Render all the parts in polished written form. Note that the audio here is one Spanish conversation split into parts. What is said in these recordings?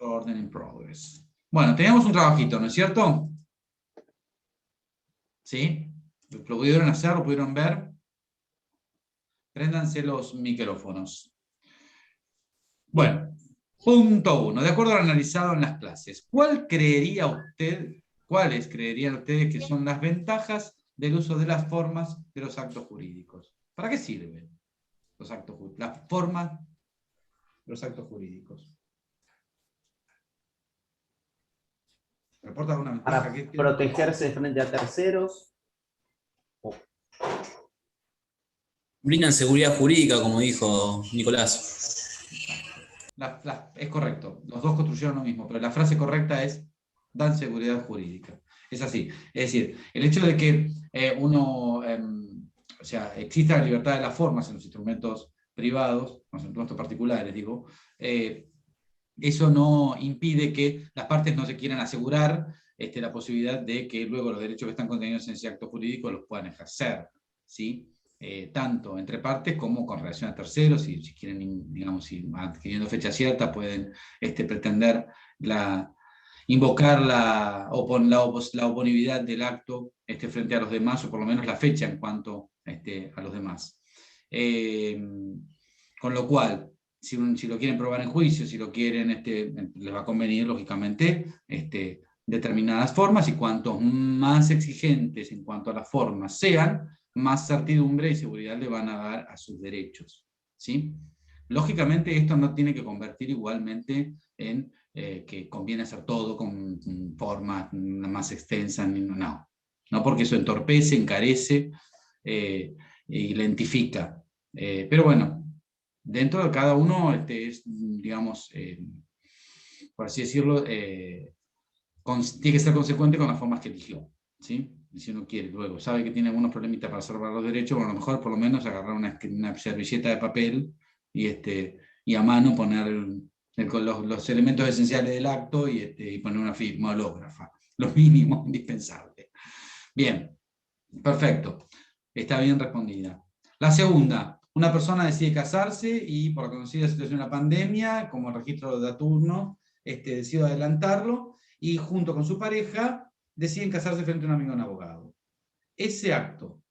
Recording in progress. Bueno, teníamos un trabajito, ¿no es cierto? ¿Sí? ¿Lo pudieron hacer? ¿Lo pudieron ver? Préndanse los micrófonos. Bueno, punto 1. De acuerdo a lo analizado en las clases, ¿cuáles creerían ustedes que son las ventajas del uso de las formas de los actos jurídicos? ¿Para qué sirven las formas de los actos jurídicos? ¿Reporta alguna ventaja? Para protegerse frente a terceros. Brindan seguridad jurídica, como dijo Nicolás. Es correcto, los dos construyeron lo mismo, pero la frase correcta es dan seguridad jurídica. Es así. Es decir, el hecho de que exista la libertad de las formas en los instrumentos privados, en los instrumentos particulares, digo, eso no impide que las partes no se quieran asegurar la posibilidad de que luego los derechos que están contenidos en ese acto jurídico los puedan ejercer, ¿sí? Tanto entre partes como con relación a terceros, si quieren, digamos, si adquiriendo fecha cierta pueden pretender invocar la oponibilidad del acto frente a los demás, o por lo menos la fecha en cuanto a los demás. Con lo cual, si lo quieren probar en juicio, si lo quieren, les va a convenir, lógicamente, determinadas formas, y cuanto más exigentes en cuanto a las formas sean, más certidumbre y seguridad le van a dar a sus derechos, ¿sí? Lógicamente esto no tiene que convertir igualmente en que conviene hacer todo con formas más extensas, no, porque eso entorpece, encarece y lentifica. Pero bueno, dentro de cada uno es, digamos, por así decirlo, tiene que ser consecuente con las formas que eligió, ¿sí? Y si uno quiere, luego sabe que tiene algunos problemitas para salvar los derechos, bueno, a lo mejor por lo menos agarrar una servilleta de papel y a mano poner los elementos esenciales del acto y poner una firma hológrafa, lo mínimo indispensable. Bien, perfecto, está bien respondida. La segunda, una persona decide casarse y por la conocida situación de la pandemia, como el registro de turno, decide adelantarlo y junto con su pareja deciden casarse frente a un amigo, un abogado. Ese acto,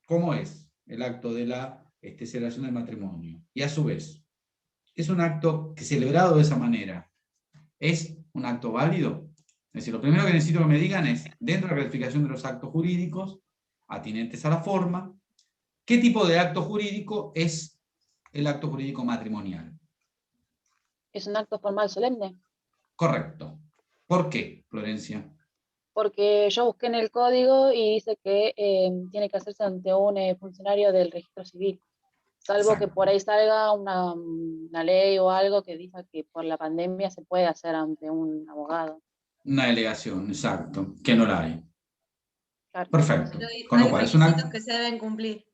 ¿cómo es? El acto de la celebración del matrimonio. Y a su vez, ¿es un acto que celebrado de esa manera es un acto válido? Es decir, lo primero que necesito que me digan es, dentro de la clasificación de los actos jurídicos, atinentes a la forma, ¿qué tipo de acto jurídico es el acto jurídico matrimonial? ¿Es un acto formal solemne? Correcto. ¿Por qué, Florencia? Porque yo busqué en el código y dice que tiene que hacerse ante un funcionario del registro civil. Salvo Exacto. que por ahí salga una ley o algo que diga que por la pandemia se puede hacer ante un abogado. Una delegación, exacto, que no la hay. Claro. Perfecto. Pero Con lo hay cual, requisitos que se deben cumplir.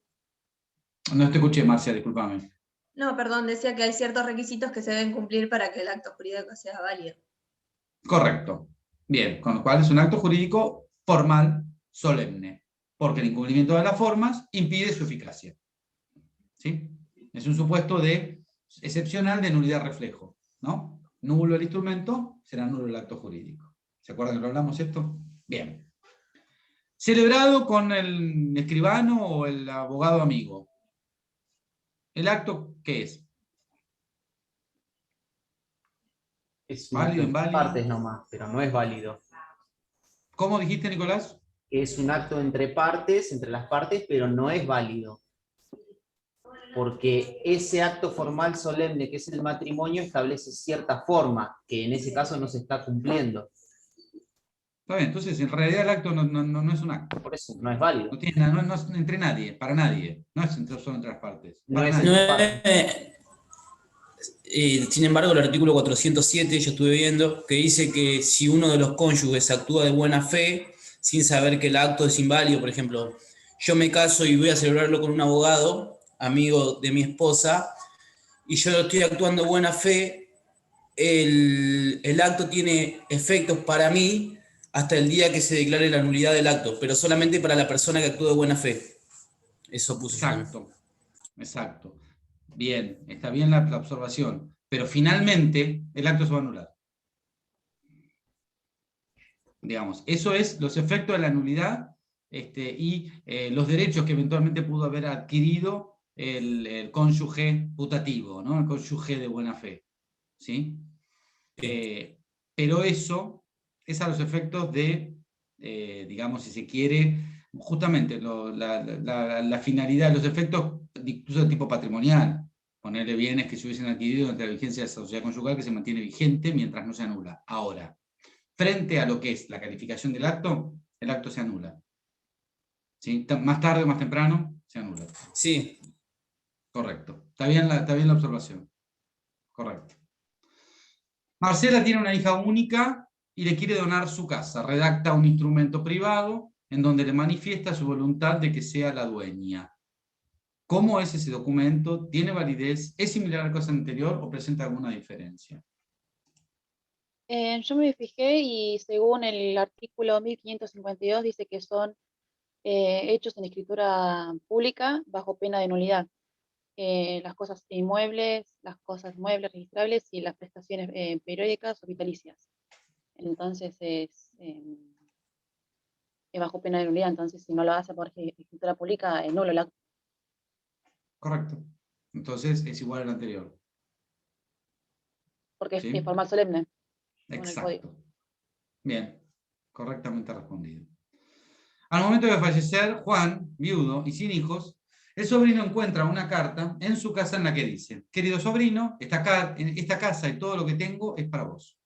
No te escuché, Marcia, discúlpame. No, perdón, decía que hay ciertos requisitos que se deben cumplir para que el acto jurídico sea válido. Correcto. Bien, con lo cual es un acto jurídico formal, solemne, porque el incumplimiento de las formas impide su eficacia. ¿Sí? Es un supuesto excepcional de nulidad reflejo, ¿no? Nulo el instrumento, será nulo el acto jurídico. ¿Se acuerdan que lo hablamos esto? Bien. Celebrado con el escribano o el abogado amigo. ¿El acto qué es? Es un ¿Válido, acto entre inválido? partes nomás, pero no es válido. ¿Cómo dijiste, Nicolás? Es un acto entre partes, entre las partes, pero no es válido. Porque ese acto formal solemne que es el matrimonio establece cierta forma, que en ese caso no se está cumpliendo. Está bien, entonces en realidad el acto no es un acto. Por eso no es válido. No tiene nada, no es entre nadie, para nadie. No es solo entre las partes. No Para es nadie. No entre partes. sin embargo, el artículo 407, yo estuve viendo, que dice que si uno de los cónyuges actúa de buena fe, sin saber que el acto es inválido, por ejemplo, yo me caso y voy a celebrarlo con un abogado, amigo de mi esposa, y yo estoy actuando de buena fe, el acto tiene efectos para mí hasta el día que se declare la nulidad del acto, pero solamente para la persona que actúa de buena fe. Eso puso yo también. Exacto. Exacto. Bien, está bien la observación. pero finalmente el acto se va a anular. Digamos, eso es los efectos de la nulidad y los derechos que eventualmente pudo haber adquirido el cónyuge putativo, ¿no? El cónyuge de buena fe. ¿Sí? Pero eso es a los efectos de, digamos, si se quiere, justamente la finalidad, los efectos incluso de tipo patrimonial. Ponerle bienes que se hubiesen adquirido durante la vigencia de la sociedad conyugal que se mantiene vigente mientras no se anula. Ahora, frente a lo que es la calificación del acto, el acto se anula. ¿Sí? Más tarde o más temprano, se anula. Sí. Correcto. Está bien la observación. Correcto. Marcela tiene una hija única y le quiere donar su casa. Redacta un instrumento privado en donde le manifiesta su voluntad de que sea la dueña. ¿Cómo es ese documento? ¿Tiene validez? ¿Es similar al caso anterior o presenta alguna diferencia? Yo me fijé y según el artículo 1552 dice que son hechos en escritura pública bajo pena de nulidad. Las cosas inmuebles, las cosas muebles registrables y las prestaciones periódicas o vitalicias. Entonces es bajo pena de nulidad, entonces si no lo hace por escritura pública, es nulo el acto. Correcto. Entonces es igual al anterior. Porque ¿Sí? es formal solemne. Con el código. Exacto. Bien. Correctamente respondido. Al momento de fallecer, Juan, viudo y sin hijos, el sobrino encuentra una carta en su casa en la que dice: querido sobrino, esta casa y todo lo que tengo es para vos.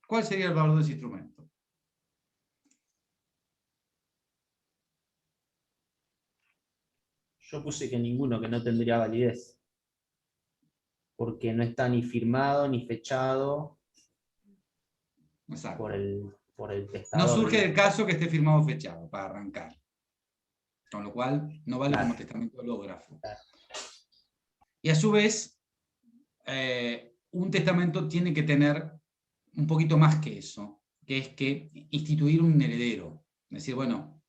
¿Cuál sería el valor de ese instrumento? Yo puse que ninguno, que no tendría validez. Porque no está ni firmado ni fechado Exacto. por el No testador. surge del caso que esté firmado o fechado, para arrancar. Con lo cual, no vale como testamento hológrafo. Y a su vez, un testamento tiene que tener un poquito más que eso, que es que instituir un heredero. Es decir, bueno,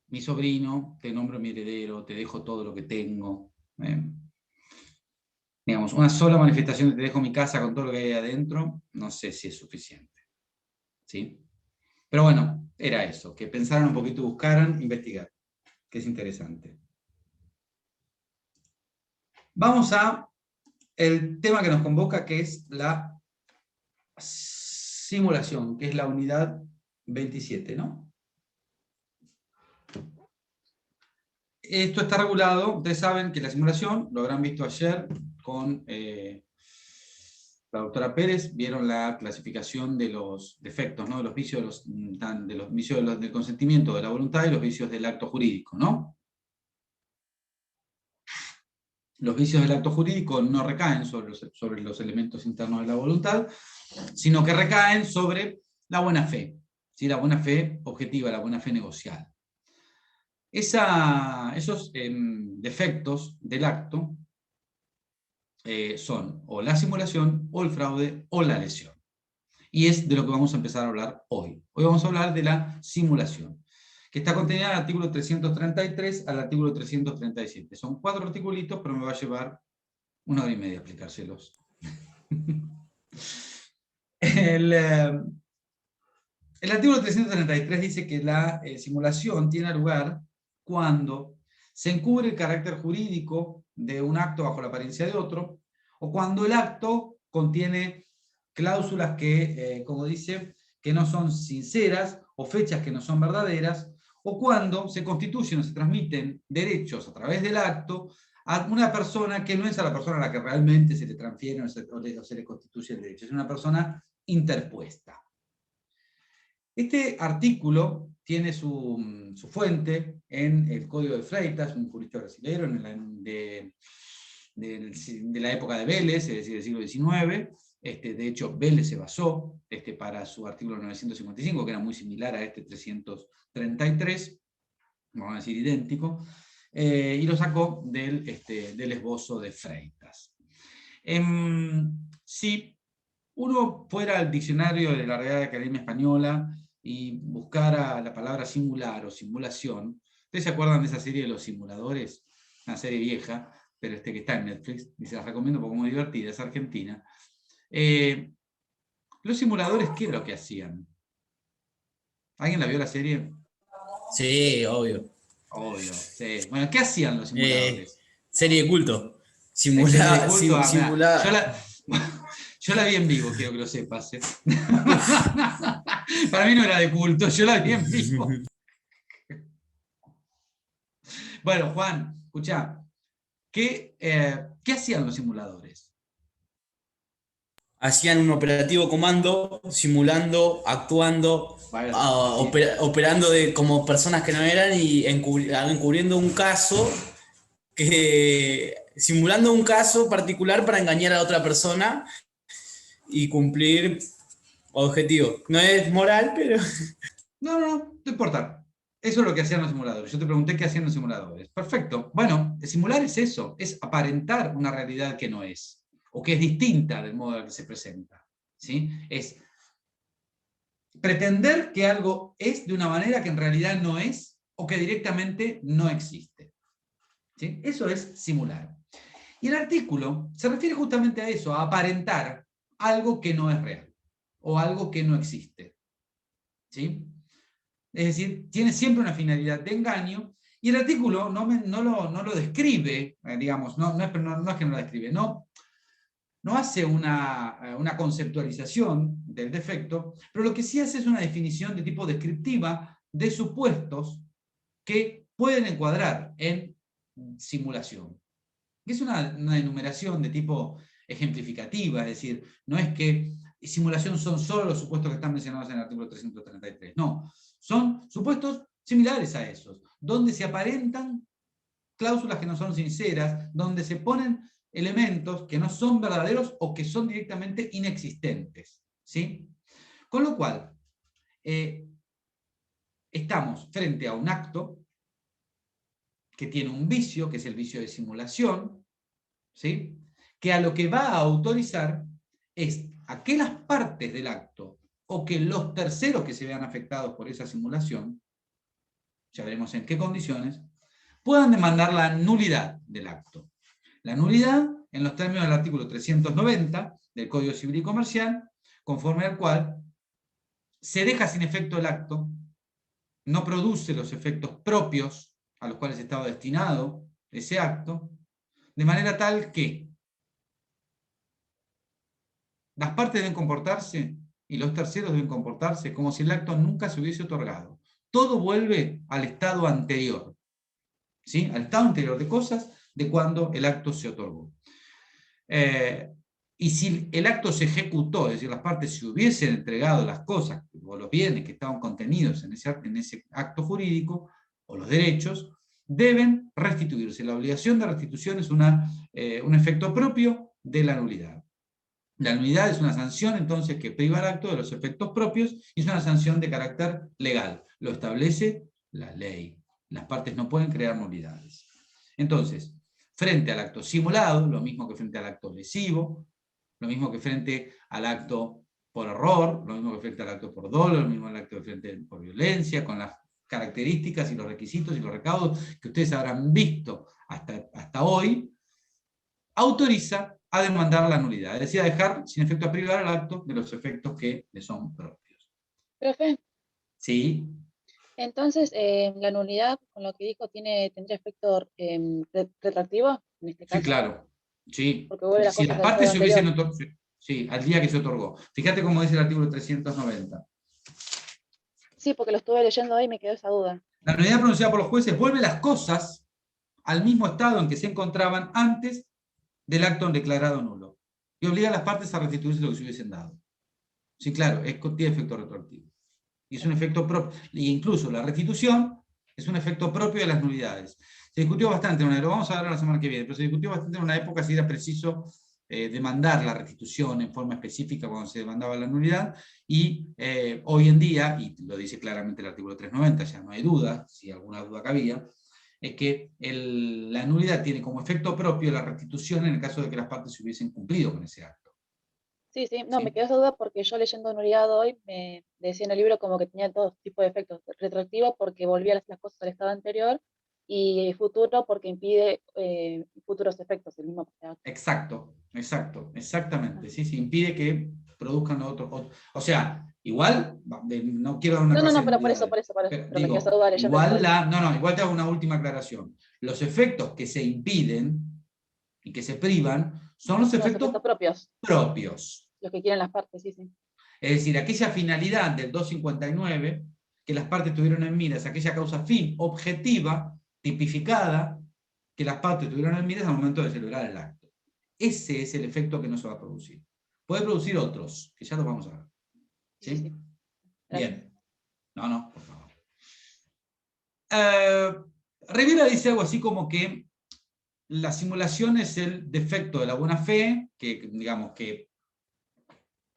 mi sobrino, te nombro mi heredero, te dejo todo lo que tengo. Digamos, una sola manifestación de te dejo mi casa con todo lo que hay adentro, no sé si es suficiente. ¿Sí? Pero bueno, era eso, que pensaran un poquito, buscaran, investigar, que es interesante. Vamos a el tema que nos convoca, que es la simulación, que es la unidad 27, ¿no? Esto está regulado, ustedes saben que la simulación, lo habrán visto ayer con la doctora Pérez, vieron la clasificación de los defectos, ¿no? De los vicios, del consentimiento, de la voluntad y los vicios del acto jurídico, ¿no? Los vicios del acto jurídico no recaen sobre los elementos internos de la voluntad, sino que recaen sobre la buena fe, ¿sí? La buena fe objetiva, la buena fe negocial. Esos defectos del acto son o la simulación, o el fraude, o la lesión. Y es de lo que vamos a empezar a hablar hoy. Hoy vamos a hablar de la simulación, que está contenida en el artículo 333 al artículo 337. Son 4 articulitos, pero me va a llevar 1 hora y media explicárselos. El artículo 333 dice que la simulación tiene lugar cuando se encubre el carácter jurídico de un acto bajo la apariencia de otro, o cuando el acto contiene cláusulas que, como dice, que no son sinceras, o fechas que no son verdaderas, o cuando se constituyen o se transmiten derechos a través del acto a una persona que no es a la persona a la que realmente se le transfiere o se le constituye el derecho, es una persona interpuesta. Este artículo tiene su fuente en el Código de Freitas, un jurista brasileño de la época de Vélez, es decir, del siglo XIX. De hecho, Vélez se basó para su artículo 955, que era muy similar a este 333, vamos a decir idéntico, y lo sacó del esbozo de Freitas. Si uno fuera al diccionario de la Real Academia Española y buscara la palabra simular o simulación, ¿ustedes se acuerdan de esa serie de Los Simuladores? Una serie vieja, pero que está en Netflix, y se las recomiendo porque es muy divertida, es argentina. Los simuladores, ¿qué es lo que hacían? ¿Alguien la vio la serie? Sí, obvio. Obvio, sí. Bueno, ¿qué hacían los Eh, simuladores? serie de culto. ¿Es serie de culto? Mirá, Simulaba. yo la vi en vivo, quiero que lo sepas. Para mí no era de culto, yo la vi en vivo. Bueno, Juan, escuchá, ¿qué hacían los simuladores? Hacían un operativo comando, simulando, actuando, Bueno, sí. operando como personas que no eran y encubriendo un caso, simulando un caso particular para engañar a otra persona y cumplir objetivos. No es moral, pero... No importa. Eso es lo que hacían los simuladores. Yo te pregunté qué hacían los simuladores. Perfecto. Bueno, el simular es eso, es aparentar una realidad que no es, o que es distinta del modo en el que se presenta. ¿Sí? Es pretender que algo es de una manera que en realidad no es, o que directamente no existe. ¿Sí? Eso es simular. Y el artículo se refiere justamente a eso, a aparentar algo que no es real, o algo que no existe. ¿Sí? Es decir, tiene siempre una finalidad de engaño, y el artículo no lo describe, digamos, no es que no lo describe, no hace una conceptualización del defecto, pero lo que sí hace es una definición de tipo descriptiva de supuestos que pueden encuadrar en simulación. Es una enumeración de tipo ejemplificativa, es decir, no es que simulación son solo los supuestos que están mencionados en el artículo 333, no, son supuestos similares a esos, donde se aparentan cláusulas que no son sinceras, donde se ponen elementos que no son verdaderos o que son directamente inexistentes. ¿Sí? Con lo cual, estamos frente a un acto que tiene un vicio, que es el vicio de simulación, ¿sí? Que a lo que va a autorizar es a que las partes del acto o que los terceros que se vean afectados por esa simulación, ya veremos en qué condiciones, puedan demandar la nulidad del acto. La nulidad, en los términos del artículo 390 del Código Civil y Comercial, conforme al cual se deja sin efecto el acto, no produce los efectos propios a los cuales estaba destinado ese acto, de manera tal que las partes deben comportarse y los terceros deben comportarse como si el acto nunca se hubiese otorgado. Todo vuelve al estado anterior, ¿sí? Al estado anterior de cosas de cuando el acto se otorgó. Y si el acto se ejecutó, es decir, las partes se hubiesen entregado las cosas o los bienes que estaban contenidos en ese acto jurídico, o los derechos, deben restituirse. La obligación de restitución es un efecto propio de la nulidad. La nulidad es una sanción, entonces, que priva al acto de los efectos propios y es una sanción de carácter legal. Lo establece la ley. Las partes no pueden crear nulidades. Entonces, frente al acto simulado, lo mismo que frente al acto lesivo, lo mismo que frente al acto por error, lo mismo que frente al acto por dolo, lo mismo al acto de frente por violencia, con las características y los requisitos y los recaudos que ustedes habrán visto hasta hoy, autoriza a demandar la nulidad, es decir, a dejar sin efecto a privar al acto de los efectos que le son propios. Profe, ¿Sí? entonces la nulidad, con lo que dijo, tendría efecto retroactivo en este Sí, caso, claro. Sí. porque vuelve las Si cosas las al estado partes se hubiesen anterior. otorgado, sí, al día que se otorgó. Fíjate cómo dice el artículo 390. Sí, porque lo estuve leyendo hoy y me quedó esa duda. La nulidad pronunciada por los jueces vuelve las cosas al mismo estado en que se encontraban antes del acto declarado nulo y obliga a las partes a restituirse lo que se hubiesen dado. Sí, claro, tiene efecto retroactivo. Y es un efecto propio. E incluso la restitución es un efecto propio de las nulidades. Se discutió bastante, lo vamos a ver la semana que viene, pero se discutió bastante en una época si era preciso demandar la restitución en forma específica cuando se demandaba la nulidad, y hoy en día, y lo dice claramente el artículo 390, ya no hay duda, si alguna duda cabía, es que la nulidad tiene como efecto propio la restitución en el caso de que las partes se hubiesen cumplido con ese acto. Sí, sí, no, me ¿Sí? quedó esa duda porque yo leyendo nulidad hoy me decía en el libro como que tenía todo tipo de efectos retroactivos porque volvía las cosas al estado anterior y futuro porque impide futuros efectos, el mismo acto. Exacto, exactamente. Sí, sí, impide que produzcan otros. O sea, igual, no quiero dar una No, clase de pero por eso, nulidades, pero me quedó esa digo, duda leyendo el igual código. igual te hago una última aclaración. Los efectos que se impiden y que se privan son los Son los efectos efectos propios, propios. los que quieren las partes, sí, sí. Es decir, aquella finalidad del 259, que las partes tuvieron en mira, es aquella causa fin objetiva, tipificada, que las partes tuvieron en mira al momento de celebrar el acto. Ese es el efecto que no se va a producir. Puede producir otros, que ya los vamos a ver. ¿Sí? Sí, sí. Gracias. Bien. No, por favor. Rivera dice algo así como que la simulación es el defecto de la buena fe, que digamos que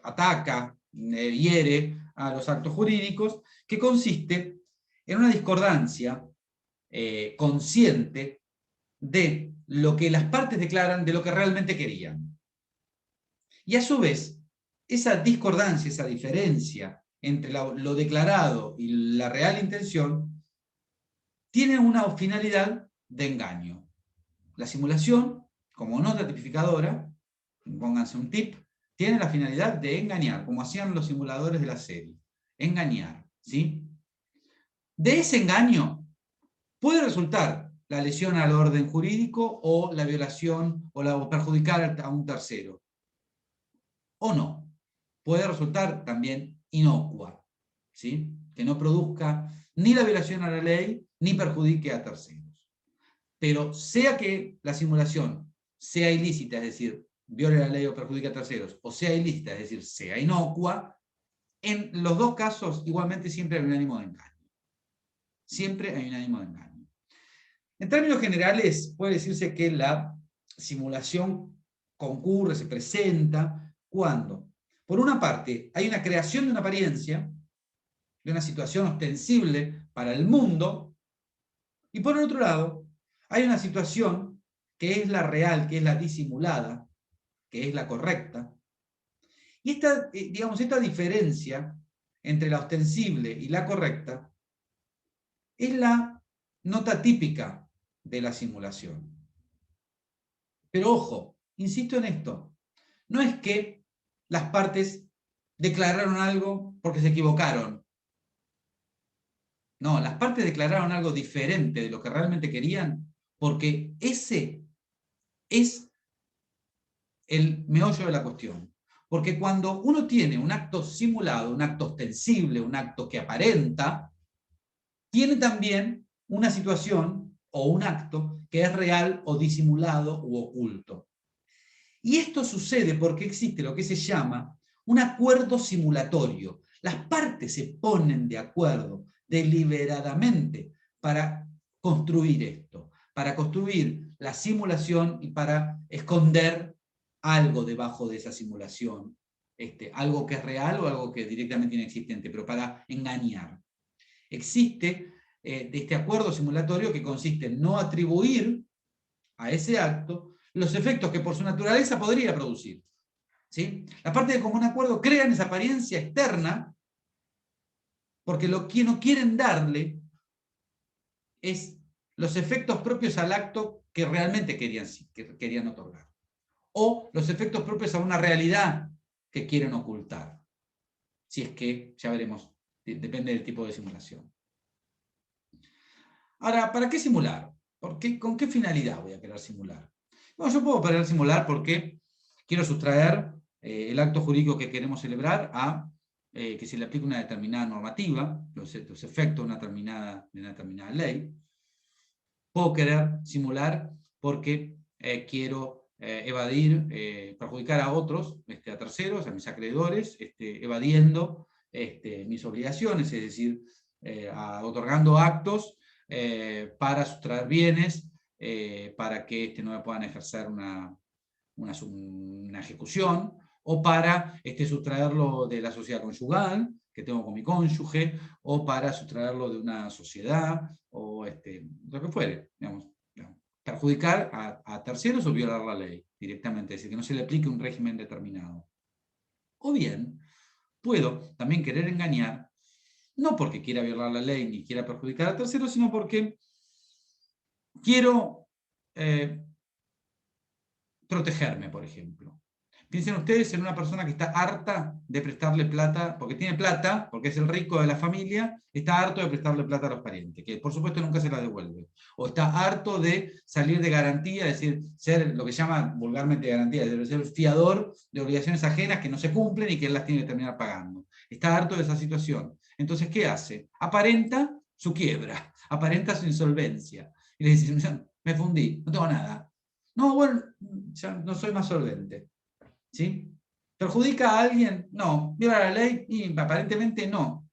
ataca, hiere a los actos jurídicos, que consiste en una discordancia consciente de lo que las partes declaran de lo que realmente querían. Y a su vez, esa discordancia, esa diferencia entre lo declarado y la real intención, tiene una finalidad de engaño. La simulación, como nota tipificadora, pónganse un tip, tiene la finalidad de engañar, como hacían los simuladores de la serie. Engañar, ¿sí? De ese engaño puede resultar la lesión al orden jurídico o la violación o perjudicar a un tercero. O no. Puede resultar también inocua, ¿sí? Que no produzca ni la violación a la ley ni perjudique a terceros. Pero sea que la simulación sea ilícita, es decir, viole la ley o perjudique a terceros, o sea ilícita, es decir, sea inocua, en los dos casos igualmente siempre hay un ánimo de engaño. Siempre hay un ánimo de engaño. En términos generales, puede decirse que la simulación concurre, se presenta, cuando, por una parte, hay una creación de una apariencia, de una situación ostensible para el mundo, y por el otro lado, hay una situación que es la real, que es la disimulada, que es la correcta. Y esta diferencia entre la ostensible y la correcta es la nota típica de la simulación. Pero ojo, insisto en esto, no es que las partes declararon algo porque se equivocaron. No, las partes declararon algo diferente de lo que realmente querían porque ese es el meollo de la cuestión. Porque cuando uno tiene un acto simulado, un acto ostensible, un acto que aparenta, tiene también una situación o un acto que es real o disimulado u oculto. Y esto sucede porque existe lo que se llama un acuerdo simulatorio. Las partes se ponen de acuerdo deliberadamente para construir esto, para construir la simulación y para esconder algo debajo de esa simulación, algo que es real o algo que es directamente inexistente, pero para engañar. Existe este acuerdo simulatorio que consiste en no atribuir a ese acto los efectos que por su naturaleza podría producir. ¿Sí? La parte de común acuerdo crean esa apariencia externa porque lo que no quieren darle es los efectos propios al acto que realmente querían otorgar. O los efectos propios a una realidad que quieren ocultar. Si es que, ya veremos, depende del tipo de simulación. Ahora, ¿para qué simular? ¿Con qué finalidad voy a querer simular? Bueno, yo puedo querer simular porque quiero sustraer el acto jurídico que queremos celebrar a que se le aplique una determinada normativa, los efectos de una determinada ley. Puedo querer simular porque quiero evadir, perjudicar a otros, a terceros, a mis acreedores, evadiendo mis obligaciones, es decir, otorgando actos para sustraer bienes, para que no me puedan ejercer una ejecución, o para sustraerlo de la sociedad conyugal que tengo con mi cónyuge, o para sustraerlo de una sociedad, o lo que fuere, digamos, perjudicar a terceros o violar la ley directamente, es decir, que no se le aplique un régimen determinado. O bien, puedo también querer engañar, no porque quiera violar la ley ni quiera perjudicar a terceros, sino porque quiero protegerme, por ejemplo. Piensen ustedes en una persona que está harta de prestarle plata, porque tiene plata, porque es el rico de la familia, está harto de prestarle plata a los parientes, que por supuesto nunca se la devuelve. O está harto de salir de garantía, es decir, ser lo que llama vulgarmente garantía, es decir, ser fiador de obligaciones ajenas que no se cumplen y que él las tiene que terminar pagando. Está harto de esa situación. Entonces, ¿qué hace? Aparenta su quiebra, aparenta su insolvencia. Y le dice, me fundí, no tengo nada. No, bueno, ya no soy más solvente. ¿Sí? ¿Perjudica a alguien? No. ¿Viola la ley? Y aparentemente no.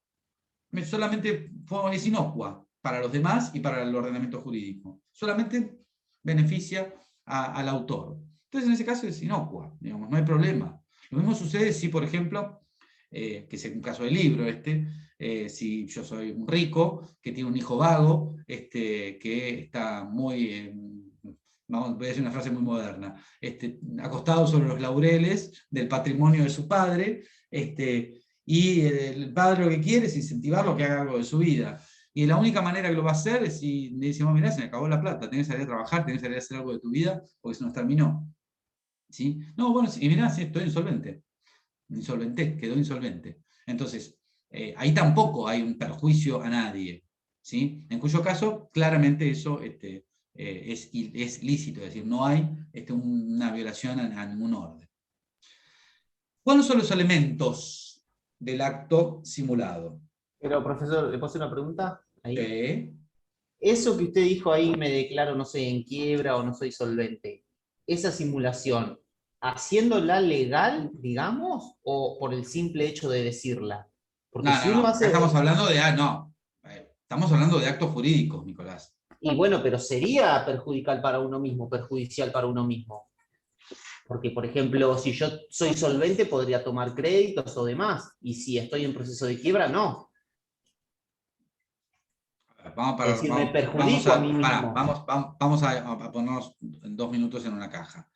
Solamente es inocua para los demás y para el ordenamiento jurídico. Solamente beneficia al autor. Entonces en ese caso es inocua, digamos, no hay problema. Lo mismo sucede si, por ejemplo, que es un caso del libro si yo soy un rico que tiene un hijo vago, que está muy... voy a decir una frase muy moderna, acostado sobre los laureles del patrimonio de su padre, y el padre lo que quiere es incentivarlo a que haga algo de su vida. Y la única manera que lo va a hacer es si le decimos, mirá, se me acabó la plata, tenés que salir a trabajar, tenés que salir a hacer algo de tu vida, porque se nos terminó. ¿Sí? No, bueno, y mirá, sí, estoy insolvente. Quedó insolvente. Entonces, ahí tampoco hay un perjuicio a nadie. ¿Sí? En cuyo caso, claramente eso es lícito, es decir, no hay una violación a ningún orden. ¿Cuáles son los elementos del acto simulado? Pero, profesor, ¿le puedo hacer una pregunta? Sí. Eso que usted dijo ahí, me declaro, no sé, en quiebra o no soy solvente, esa simulación, ¿haciéndola legal, digamos, o por el simple hecho de decirla? Porque si uno No, acá hace... estamos hablando de, estamos hablando de actos jurídicos, Nicolás. Y bueno, pero sería perjudicial para uno mismo. Porque, por ejemplo, si yo soy solvente, podría tomar créditos o demás. Y si estoy en proceso de quiebra, no. Es decir, me perjudico a mí mismo. Vamos a ponernos 2 minutos en una caja.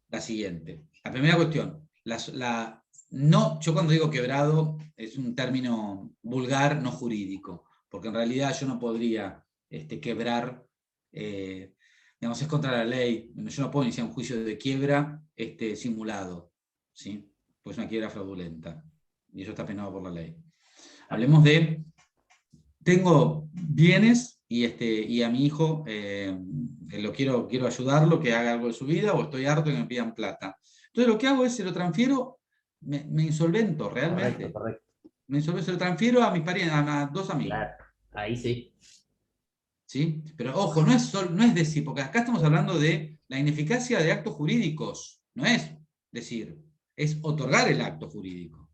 La siguiente. La primera cuestión. Yo cuando digo quebrado es un término vulgar, no jurídico. Porque en realidad yo no podría quebrar, digamos, es contra la ley. Yo no puedo iniciar un juicio de quiebra simulado, ¿sí? Pues es una quiebra fraudulenta. Y eso está penado por la ley. Hablemos de, tengo bienes y a mi hijo quiero ayudarlo, que haga algo de su vida, o estoy harto de que me pidan plata. Entonces lo que hago es, se lo transfiero, me insolvento realmente. Correcto. Se lo transfiero a mis parientes, a 2 amigos. Claro, ahí sí. ¿Sí? Pero ojo, no es decir, porque acá estamos hablando de la ineficacia de actos jurídicos, no es decir, es otorgar el acto jurídico.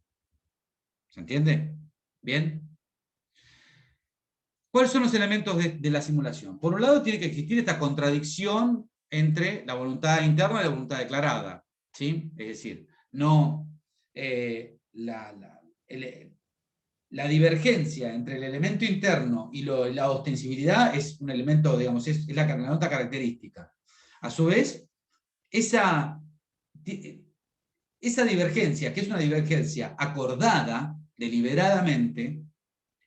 ¿Se entiende? ¿Bien? ¿Cuáles son los elementos de la simulación? Por un lado, tiene que existir esta contradicción entre la voluntad interna y la voluntad declarada. ¿Sí? Es decir, no la divergencia entre el elemento interno y la ostensibilidad es un elemento, digamos, es la nota característica. A su vez, esa divergencia, que es una divergencia acordada deliberadamente,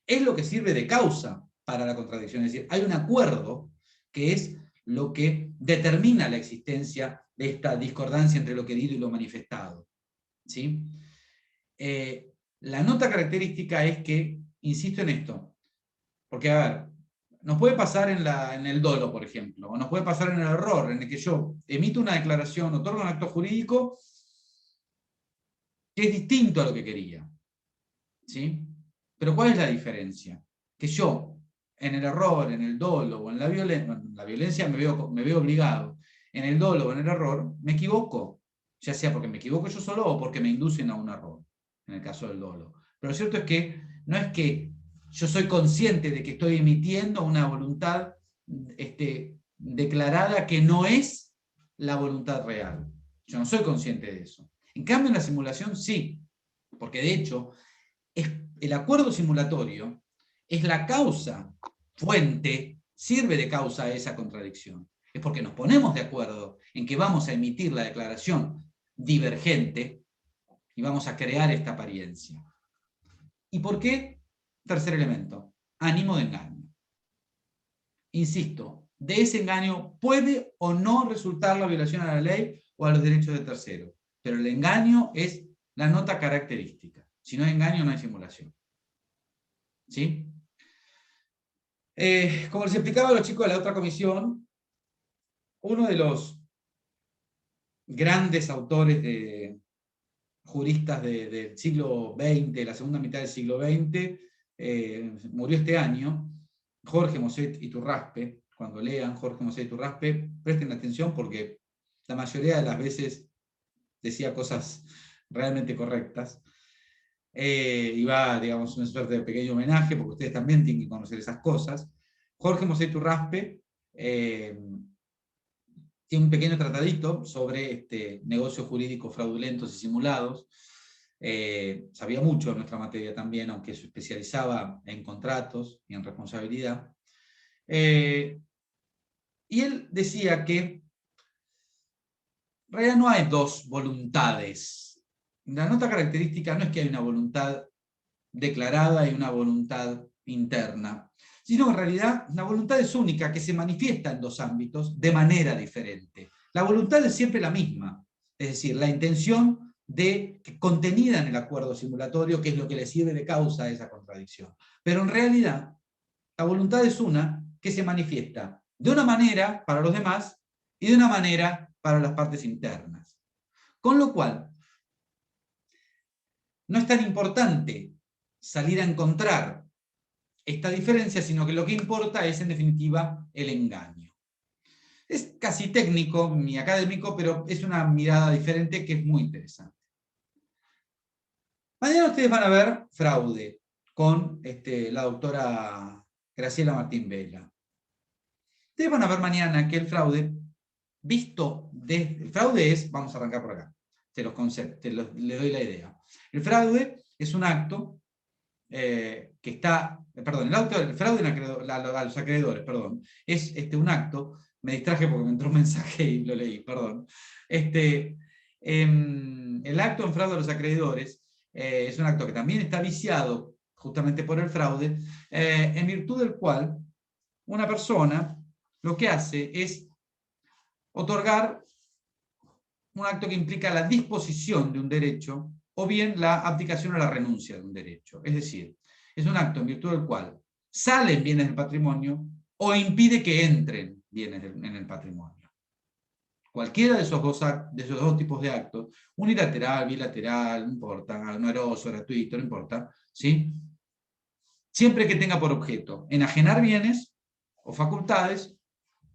es lo que sirve de causa para la contradicción. Es decir, hay un acuerdo que es lo que determina la existencia de esta discordancia entre lo querido y lo manifestado. ¿Sí? La nota característica es que, insisto en esto, porque, a ver, nos puede pasar en el dolo, por ejemplo, o nos puede pasar en el error, en el que yo emito una declaración, otorgo un acto jurídico que es distinto a lo que quería. ¿Sí? Pero ¿cuál es la diferencia? Que yo, en el error, en el dolo o en la violencia me veo obligado. En el dolo o en el error me equivoco, ya sea porque me equivoco yo solo o porque me inducen a un error, en el caso del dolo. Pero lo cierto es que no es que yo soy consciente de que estoy emitiendo una voluntad declarada que no es la voluntad real. Yo no soy consciente de eso. En cambio, en la simulación sí, porque de hecho el acuerdo simulatorio es la causa, fuente, sirve de causa a esa contradicción. Es porque nos ponemos de acuerdo en que vamos a emitir la declaración divergente y vamos a crear esta apariencia. ¿Y por qué? Tercer elemento, ánimo de engaño. Insisto, de ese engaño puede o no resultar la violación a la ley o a los derechos de terceros. Pero el engaño es la nota característica. Si no hay engaño, no hay simulación. ¿Sí? Como les explicaba a los chicos de la otra comisión, uno de los grandes autores juristas del siglo XX, de la segunda mitad del siglo XX, murió este año, Jorge Moset Iturraspe. Cuando lean Jorge Moset Iturraspe, presten atención porque la mayoría de las veces decía cosas realmente correctas. Y va, digamos, una suerte de pequeño homenaje, porque ustedes también tienen que conocer esas cosas. Jorge Moset Iturraspe tiene un pequeño tratadito sobre negocios jurídicos fraudulentos y simulados. Sabía mucho de nuestra materia también, aunque se especializaba en contratos y en responsabilidad. Y él decía que en realidad no hay dos voluntades. La nota característica no es que hay una voluntad declarada y una voluntad interna, sino que en realidad la voluntad es única, que se manifiesta en dos ámbitos de manera diferente. La voluntad es siempre la misma, es decir, la intención contenida en el acuerdo simulatorio, que es lo que le sirve de causa a esa contradicción. Pero en realidad, la voluntad es una que se manifiesta de una manera para los demás y de una manera para las partes internas. Con lo cual, no es tan importante salir a encontrar esta diferencia, sino que lo que importa es, en definitiva, el engaño. Es casi técnico ni académico, pero es una mirada diferente que es muy interesante. Mañana ustedes van a ver Fraude con la doctora Graciela Martín Vela. Ustedes van a ver mañana que el fraude, visto desde... El fraude es, vamos a arrancar por acá, les doy la idea. El fraude es un acto que está, perdón, el fraude a los acreedores, perdón, es un acto, me distraje porque me entró un mensaje y lo leí, perdón. El acto en fraude a los acreedores es un acto que también está viciado justamente por el fraude, en virtud del cual una persona lo que hace es otorgar un acto que implica la disposición de un derecho o bien la abdicación o la renuncia de un derecho. Es decir, es un acto en virtud del cual salen bienes del patrimonio o impide que entren bienes en el patrimonio. Cualquiera de esos dos tipos de actos, unilateral, bilateral, no importa, oneroso, gratuito, no importa, ¿sí? Siempre que tenga por objeto enajenar bienes o facultades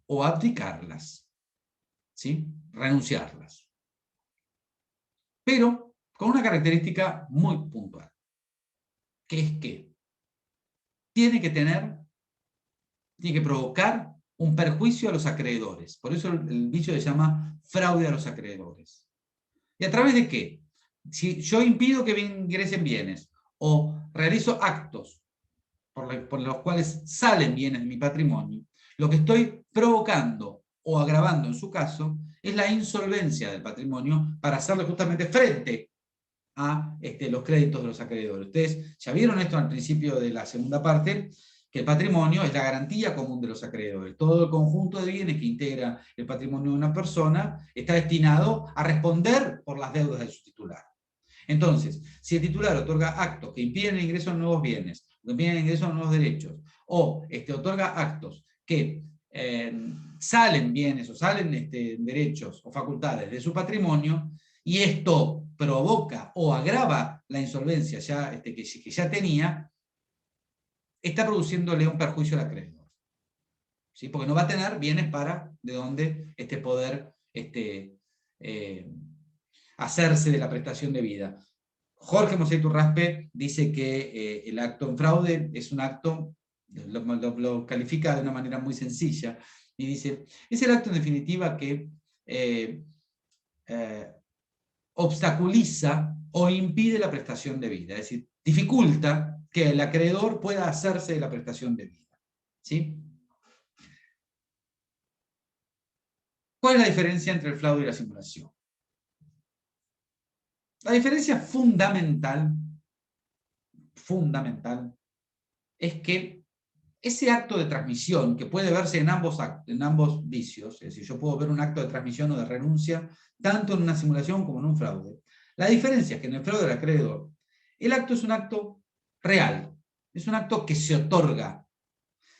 o abdicarlas, ¿sí? Renunciarlas. Pero con una característica muy puntual, que es que tiene que provocar un perjuicio a los acreedores. Por eso el dicho se llama fraude a los acreedores. ¿Y a través de qué? Si yo impido que ingresen bienes o realizo actos por los cuales salen bienes de mi patrimonio, lo que estoy provocando o agravando en su caso es la insolvencia del patrimonio para hacerle justamente frente a los créditos de los acreedores. Ustedes ya vieron esto al principio de la segunda parte, que el patrimonio es la garantía común de los acreedores. Todo el conjunto de bienes que integra el patrimonio de una persona está destinado a responder por las deudas de su titular. Entonces, si el titular otorga actos que impiden el ingreso de nuevos bienes, que impiden el ingreso de nuevos derechos, o otorga actos que salen bienes o salen derechos o facultades de su patrimonio, y esto provoca o agrava la insolvencia que ya tenía, está produciéndole un perjuicio al acreedor. ¿Sí? Porque no va a tener bienes de donde poder hacerse de la prestación debida. Jorge Moset Iturraspe dice que el acto en fraude es un acto, lo califica de una manera muy sencilla, y dice, es el acto en definitiva que obstaculiza o impide la prestación debida, es decir, dificulta que el acreedor pueda hacerse de la prestación debida. ¿Sí? ¿Cuál es la diferencia entre el fraude y la simulación? La diferencia fundamental es que ese acto de transmisión, que puede verse en ambos vicios, es decir, yo puedo ver un acto de transmisión o de renuncia, tanto en una simulación como en un fraude. La diferencia es que en el fraude del acreedor, el acto es un acto real, es un acto que se otorga.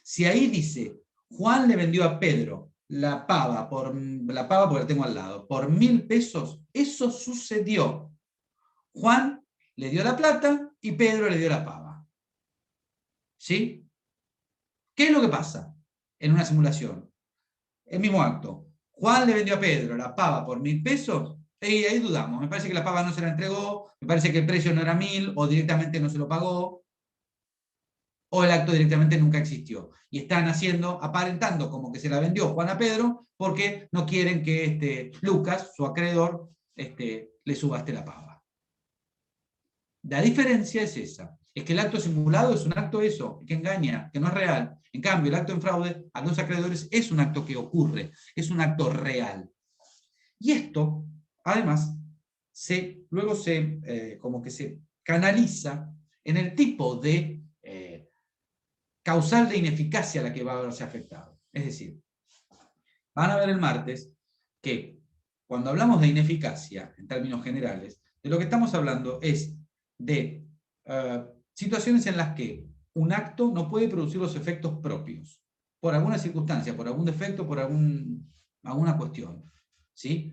Si ahí dice, Juan le vendió a Pedro la pava porque la tengo al lado, por 1.000 pesos, eso sucedió. Juan le dio la plata y Pedro le dio la pava. ¿Sí? ¿Qué es lo que pasa en una simulación? El mismo acto. Juan le vendió a Pedro la pava por 1.000 pesos, y ahí dudamos. Me parece que la pava no se la entregó, me parece que el precio no era 1.000, o directamente no se lo pagó, o el acto directamente nunca existió. Y están aparentando como que se la vendió Juan a Pedro, porque no quieren que Lucas, su acreedor, le subaste la pava. La diferencia es esa. Es que el acto simulado es un acto que engaña, que no es real. En cambio, el acto en fraude a los acreedores es un acto que ocurre, es un acto real. Y esto, además, luego como que se canaliza en el tipo de causal de ineficacia a la que va a verse afectado. Es decir, van a ver el martes que cuando hablamos de ineficacia, en términos generales, de lo que estamos hablando es de situaciones en las que un acto no puede producir los efectos propios, por alguna circunstancia, por algún defecto, por alguna cuestión. ¿Sí?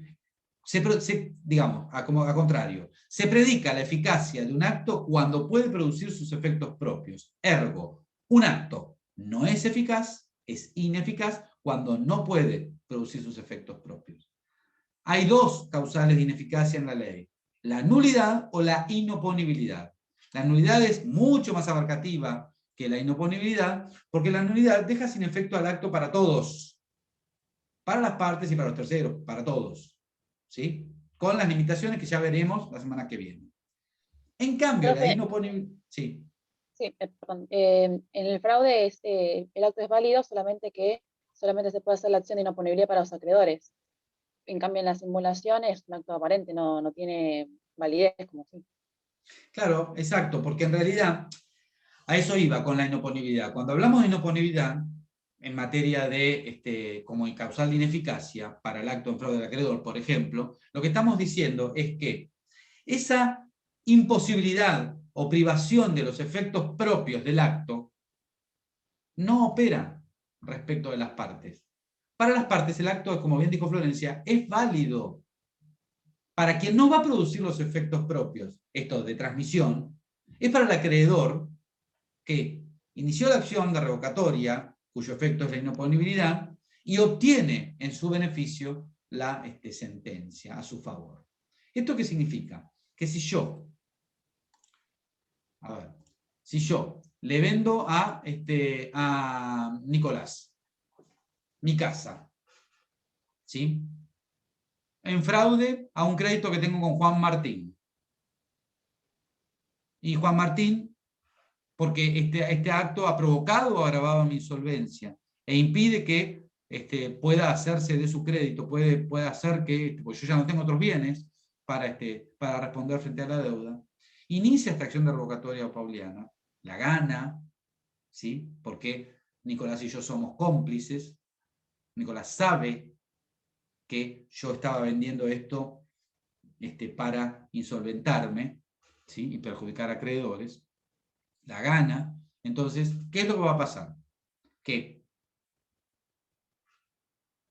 Digamos, a contrario, se predica la eficacia de un acto cuando puede producir sus efectos propios. Ergo, un acto no es eficaz, es ineficaz cuando no puede producir sus efectos propios. Hay dos causales de ineficacia en la ley: la nulidad o la inoponibilidad. La nulidad es mucho más abarcativa que la inoponibilidad, porque la nulidad deja sin efecto al acto para todos, para las partes y para los terceros, para todos, ¿sí? Con las limitaciones que ya veremos la semana que viene. En cambio, la Profe, inoponibilidad... Sí. sí, perdón. En el fraude el acto es válido, solamente que solamente se puede hacer la acción de inoponibilidad para los acreedores. En cambio, en la simulación es un acto aparente, no tiene validez como si. Claro, exacto, porque en realidad a eso iba con la inoponibilidad. Cuando hablamos de inoponibilidad, en materia de como causal de ineficacia para el acto en fraude del acreedor, por ejemplo, lo que estamos diciendo es que esa imposibilidad o privación de los efectos propios del acto no opera respecto de las partes. Para las partes el acto, como bien dijo Florencia, es válido. Para quien no va a producir los efectos propios, esto de transmisión, es para el acreedor que inició la acción de revocatoria, cuyo efecto es la inoponibilidad, y obtiene en su beneficio la sentencia a su favor. ¿Esto qué significa? Que si yo le vendo a Nicolás mi casa, ¿sí? En fraude a un crédito que tengo con Juan Martín. Y Juan Martín, porque este acto ha provocado o agravado mi insolvencia e impide que pueda hacerse de su crédito, puede hacer que, pues yo ya no tengo otros bienes para responder frente a la deuda, inicia esta acción de revocatoria pauliana, la gana, ¿sí? Porque Nicolás y yo somos cómplices. Nicolás sabe que yo estaba vendiendo esto para insolventarme, ¿sí? Y perjudicar a acreedores. La gana. Entonces, ¿qué es lo que va a pasar? Que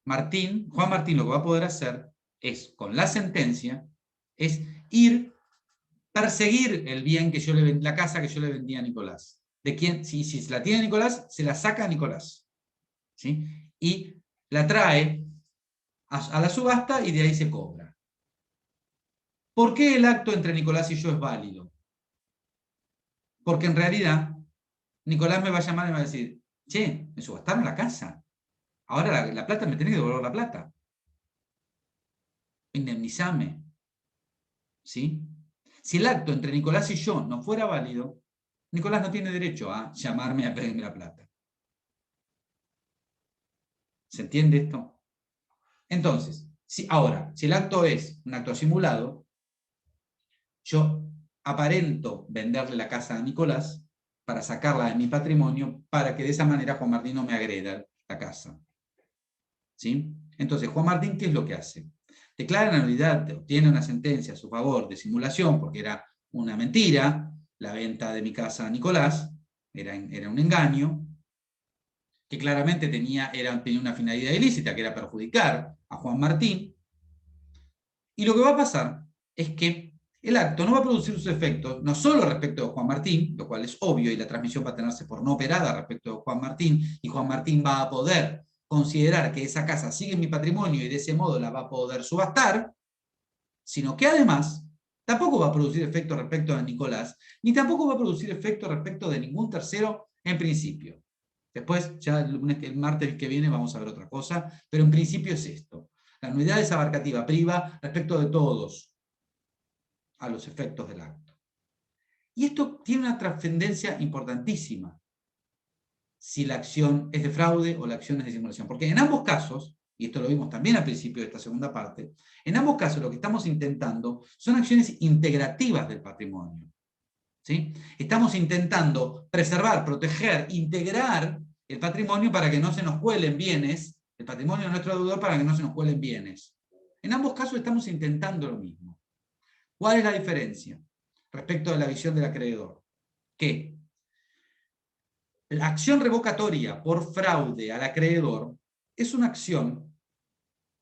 Juan Martín lo que va a poder hacer es, con la sentencia, es perseguir el bien que la casa que yo le vendí a Nicolás. De quien, si la tiene Nicolás, se la saca a Nicolás, ¿sí? Y la trae a la subasta y de ahí se cobra. ¿Por qué el acto entre Nicolás y yo es válido? Porque en realidad Nicolás me va a llamar y me va a decir: che, me subastaron la casa. Ahora la plata, me tenés que devolver la plata. Indemnizame. ¿Sí? Si el acto entre Nicolás y yo no fuera válido, Nicolás no tiene derecho a llamarme a pedirme la plata. ¿Se entiende esto? Entonces, si el acto es un acto simulado, yo aparento venderle la casa a Nicolás, para sacarla de mi patrimonio, para que de esa manera Juan Martín no me agreda la casa. ¿Sí? Entonces, Juan Martín, ¿qué es lo que hace? Declara la nulidad, obtiene una sentencia a su favor de simulación, porque era una mentira, la venta de mi casa a Nicolás, era un engaño, que claramente tenía una finalidad ilícita, que era perjudicar a Juan Martín. Y lo que va a pasar es que el acto no va a producir sus efectos, no solo respecto de Juan Martín, lo cual es obvio, y la transmisión va a tenerse por no operada respecto de Juan Martín, y Juan Martín va a poder considerar que esa casa sigue en mi patrimonio y de ese modo la va a poder subastar, sino que además tampoco va a producir efecto respecto de Nicolás, ni tampoco va a producir efecto respecto de ningún tercero en principio. Después, ya el martes que viene vamos a ver otra cosa, pero en principio es esto. La nulidad desabarcativa priva respecto de todos a los efectos del acto. Y esto tiene una trascendencia importantísima, si la acción es de fraude o la acción es de simulación. Porque en ambos casos, y esto lo vimos también al principio de esta segunda parte, en ambos casos lo que estamos intentando son acciones integrativas del patrimonio. ¿Sí? Estamos intentando preservar, proteger, integrar el patrimonio para que no se nos cuelen bienes, el patrimonio de nuestro deudor para que no se nos cuelen bienes. En ambos casos estamos intentando lo mismo. ¿Cuál es la diferencia respecto de la visión del acreedor? Que la acción revocatoria por fraude al acreedor es una acción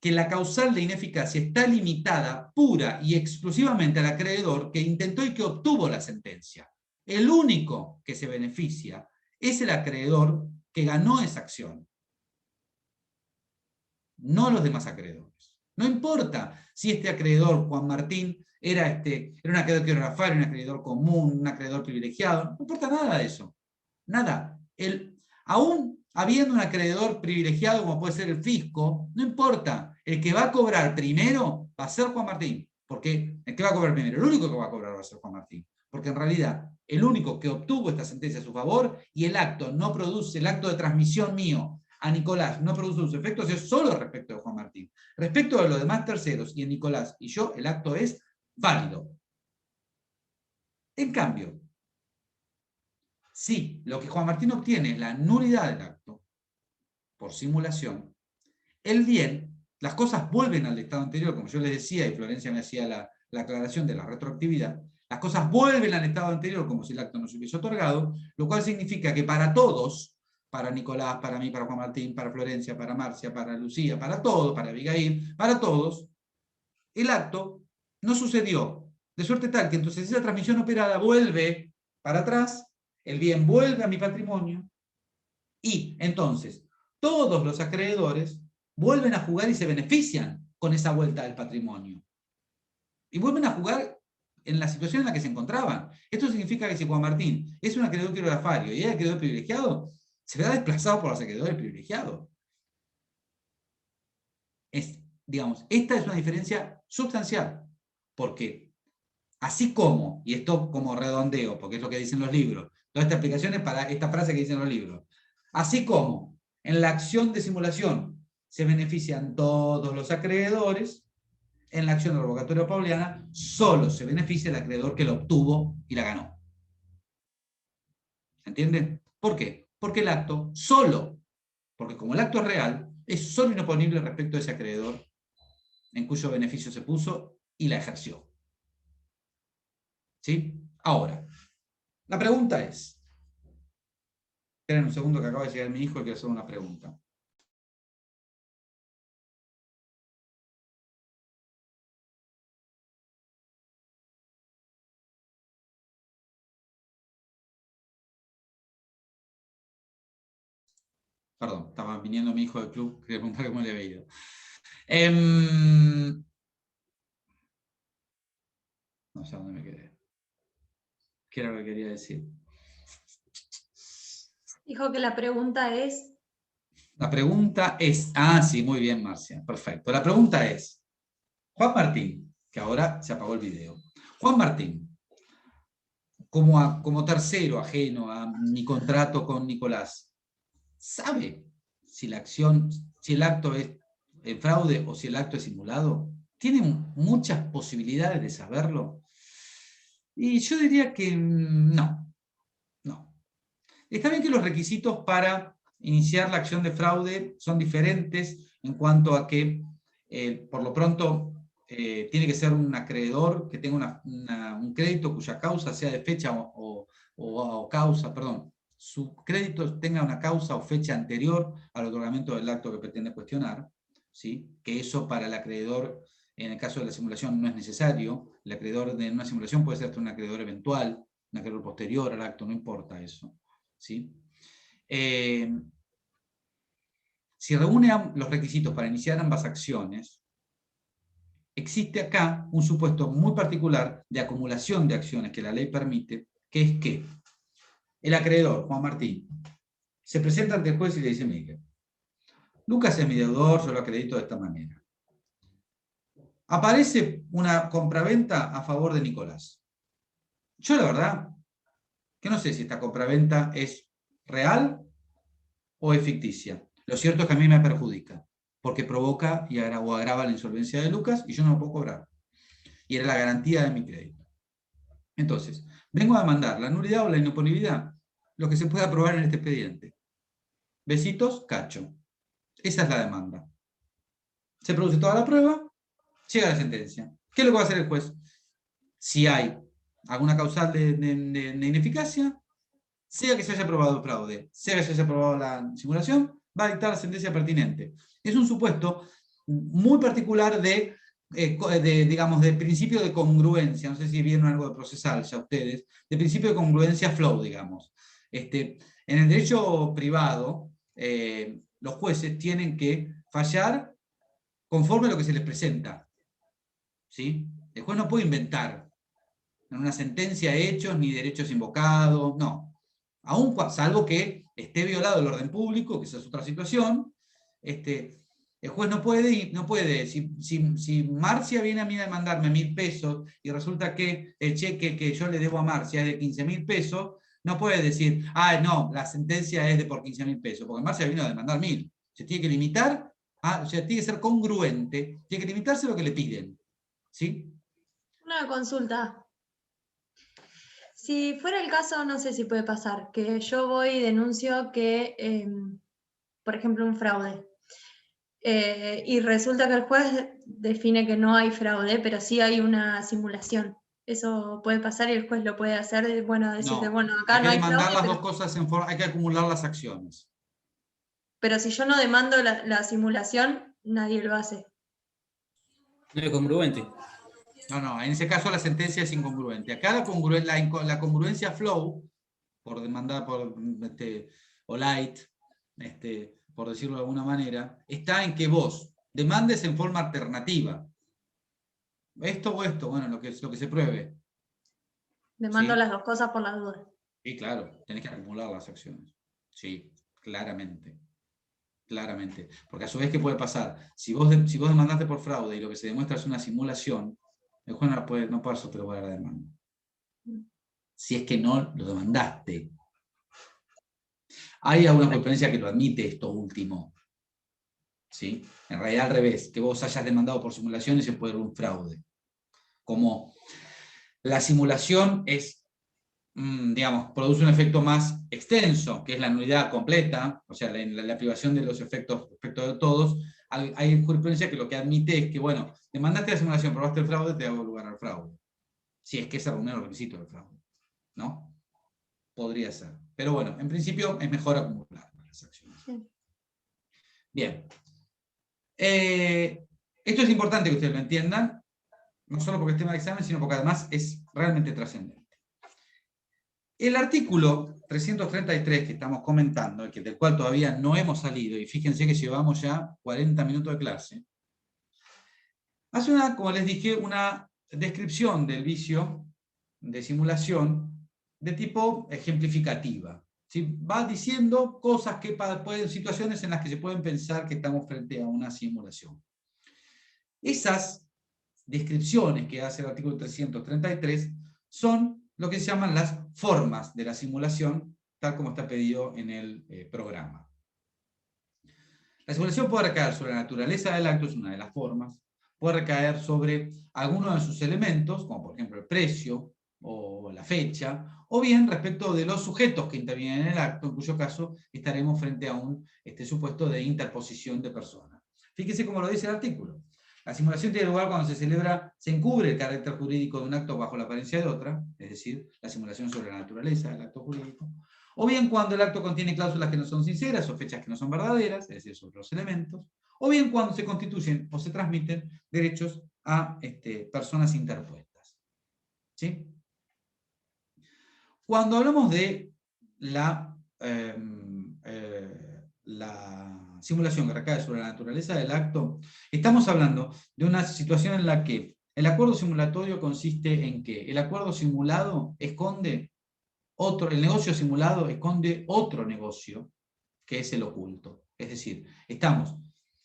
que la causal de ineficacia está limitada pura y exclusivamente al acreedor que intentó y que obtuvo la sentencia. El único que se beneficia es el acreedor que ganó esa acción, no los demás acreedores. No importa si este acreedor, Juan Martín, era un acreedor que era un acreedor común, un acreedor privilegiado, no importa nada de eso. Nada. Aún habiendo un acreedor privilegiado como puede ser el fisco, no importa. El que va a cobrar primero va a ser Juan Martín. Porque el que va a cobrar primero, el único que va a cobrar va a ser Juan Martín. Porque en realidad, el único que obtuvo esta sentencia a su favor y el acto de transmisión mío a Nicolás no produce sus efectos es solo respecto de Juan Martín. Respecto de los demás terceros y en Nicolás y yo, el acto es válido. En cambio, si lo que Juan Martín obtiene es la nulidad del acto, por simulación, el bien, las cosas vuelven al estado anterior, como yo les decía, y Florencia me hacía la aclaración de la retroactividad, las cosas vuelven al estado anterior como si el acto no se hubiese otorgado, lo cual significa que para todos, para Nicolás, para mí, para Juan Martín, para Florencia, para Marcia, para Lucía, para todos, para Abigail, para todos, el acto no sucedió. De suerte tal que entonces esa transmisión operada vuelve para atrás, el bien vuelve a mi patrimonio, y entonces todos los acreedores vuelven a jugar y se benefician con esa vuelta del patrimonio. Y vuelven a jugar en la situación en la que se encontraban. Esto significa que si Juan Martín es un acreedor quirografario y es acreedor privilegiado, se verá desplazado por los acreedores privilegiados. Esta es una diferencia sustancial, porque así como, y esto como redondeo, porque es lo que dicen los libros, toda esta explicación es para esta frase que dicen los libros, así como en la acción de simulación se benefician todos los acreedores, en la acción de revocatoria pauliana solo se beneficia el acreedor que lo obtuvo y la ganó. ¿Entienden? ¿Por qué? Porque el acto porque como el acto es real, es solo inoponible respecto a ese acreedor en cuyo beneficio se puso y la ejerció. ¿Sí? Ahora, la pregunta es, esperen un segundo que acaba de llegar mi hijo y quiero hacer una pregunta. Perdón, estaba viniendo mi hijo del club, quería preguntar cómo le había ido. No sé dónde me quedé. ¿Qué era lo que quería decir? Dijo que la pregunta es... La pregunta es... sí, muy bien, Marcia, perfecto. La pregunta es, Juan Martín, que ahora se apagó el video. Juan Martín, como tercero ajeno a mi contrato con Nicolás, ¿sabe si el acto es fraude o si el acto es simulado? ¿Tiene muchas posibilidades de saberlo? Y yo diría que no. Está bien que los requisitos para iniciar la acción de fraude son diferentes en cuanto a que, por lo pronto, tiene que ser un acreedor que tenga un crédito cuya causa sea de fecha o causa, perdón, su crédito tenga una causa o fecha anterior al otorgamiento del acto que pretende cuestionar, ¿sí? Que eso para el acreedor, en el caso de la simulación, no es necesario. El acreedor de una simulación puede ser hasta un acreedor eventual, un acreedor posterior al acto, no importa eso, ¿sí? Si reúne los requisitos para iniciar ambas acciones, existe acá un supuesto muy particular de acumulación de acciones que la ley permite, que es que el acreedor, Juan Martín, se presenta ante el juez y le dice: Miguel, Lucas es mi deudor, yo lo acredito de esta manera. Aparece una compraventa a favor de Nicolás. Yo la verdad que no sé si esta compraventa es real o es ficticia. Lo cierto es que a mí me perjudica, porque provoca o agrava la insolvencia de Lucas y yo no lo puedo cobrar. Y era la garantía de mi crédito. Entonces, vengo a demandar la nulidad o la inoponibilidad, lo que se puede aprobar en este expediente. Besitos, cacho. Esa es la demanda. Se produce toda la prueba, llega la sentencia. ¿Qué es lo que va a hacer el juez? Si hay alguna causal de ineficacia, sea que se haya aprobado el fraude, sea que se haya aprobado la simulación, va a dictar la sentencia pertinente. Es un supuesto muy particular digamos, de principio de congruencia. No sé si vieron algo de procesal ya ustedes, de principio de congruencia flow, digamos. En el derecho privado, los jueces tienen que fallar conforme a lo que se les presenta, ¿sí? El juez no puede inventar en una sentencia hechos ni derechos invocados, no. Aún salvo que esté violado el orden público, que esa es otra situación, el juez no puede, si Marcia viene a mí a demandarme 1.000 pesos y resulta que el cheque que yo le debo a Marcia es de 15.000 pesos, no puede decir, no, la sentencia es de por 15.000 pesos, porque Marcia vino a demandar 1.000. Se tiene que limitar, o sea, tiene que ser congruente, tiene que limitarse a lo que le piden, ¿sí? Una consulta. Si fuera el caso, no sé si puede pasar, que yo voy y denuncio que, por ejemplo, un fraude. Y resulta que el juez define que no hay fraude, pero sí hay una simulación. Eso puede pasar y el juez lo puede hacer, bueno, decirte, No, bueno, acá hay no que hay demandar fraude, las dos cosas en forma, hay que acumular las acciones. pero si yo no demando la simulación, nadie lo hace. No es congruente. No, en ese caso la sentencia es incongruente. Acá la congruencia flow, por demandar o light, por decirlo de alguna manera, está en que vos demandes en forma alternativa. Esto o esto, bueno, lo que se pruebe. Demando ¿Sí? las dos cosas por las dudas. Sí, claro, tenés que acumular las acciones. Sí, claramente. Claramente. Porque a su vez, ¿qué puede pasar? Si vos demandaste por fraude y lo que se demuestra es una simulación, el juez no puede sostener la demanda. Si es que no lo demandaste. Hay alguna jurisprudencia que lo admite esto último. ¿Sí? En realidad al revés, que vos hayas demandado por simulación y se puede dar un fraude. Como la simulación digamos, produce un efecto más extenso, que es la nulidad completa, o sea, la privación de los efectos respecto de todos. Hay jurisprudencia que lo que admite es que, bueno, demandaste la simulación, probaste el fraude, te da lugar al fraude. Si es que se reúnen los requisitos del fraude, ¿no? Podría ser. Pero bueno, en principio es mejor acumular las acciones. Sí. Bien. Esto es importante que ustedes lo entiendan, no solo porque es tema de examen, sino porque además es realmente trascendente. El artículo 333 que estamos comentando, del cual todavía no hemos salido, y fíjense que llevamos ya 40 minutos de clase, hace como les dije, una descripción del vicio de simulación de tipo ejemplificativa. ¿Sí? Va diciendo cosas situaciones en las que se pueden pensar que estamos frente a una simulación. Esas descripciones que hace el artículo 333 son lo que se llaman las formas de la simulación, tal como está pedido en el programa. La simulación puede recaer sobre la naturaleza del acto, es una de las formas, puede recaer sobre alguno de sus elementos, como por ejemplo el precio, o la fecha, o bien respecto de los sujetos que intervienen en el acto, en cuyo caso estaremos frente a un supuesto de interposición de personas. Fíjese cómo lo dice el artículo. La simulación tiene lugar cuando se encubre el carácter jurídico de un acto bajo la apariencia de otra, es decir, la simulación sobre la naturaleza del acto jurídico, o bien cuando el acto contiene cláusulas que no son sinceras o fechas que no son verdaderas, es decir, sobre los elementos, o bien cuando se constituyen o se transmiten derechos a personas interpuestas. ¿Sí? Cuando hablamos de la simulación que recae sobre la naturaleza del acto, estamos hablando de una situación en la que el acuerdo simulatorio consiste en que el acuerdo simulado esconde el negocio simulado esconde otro negocio, que es el oculto. Es decir, estamos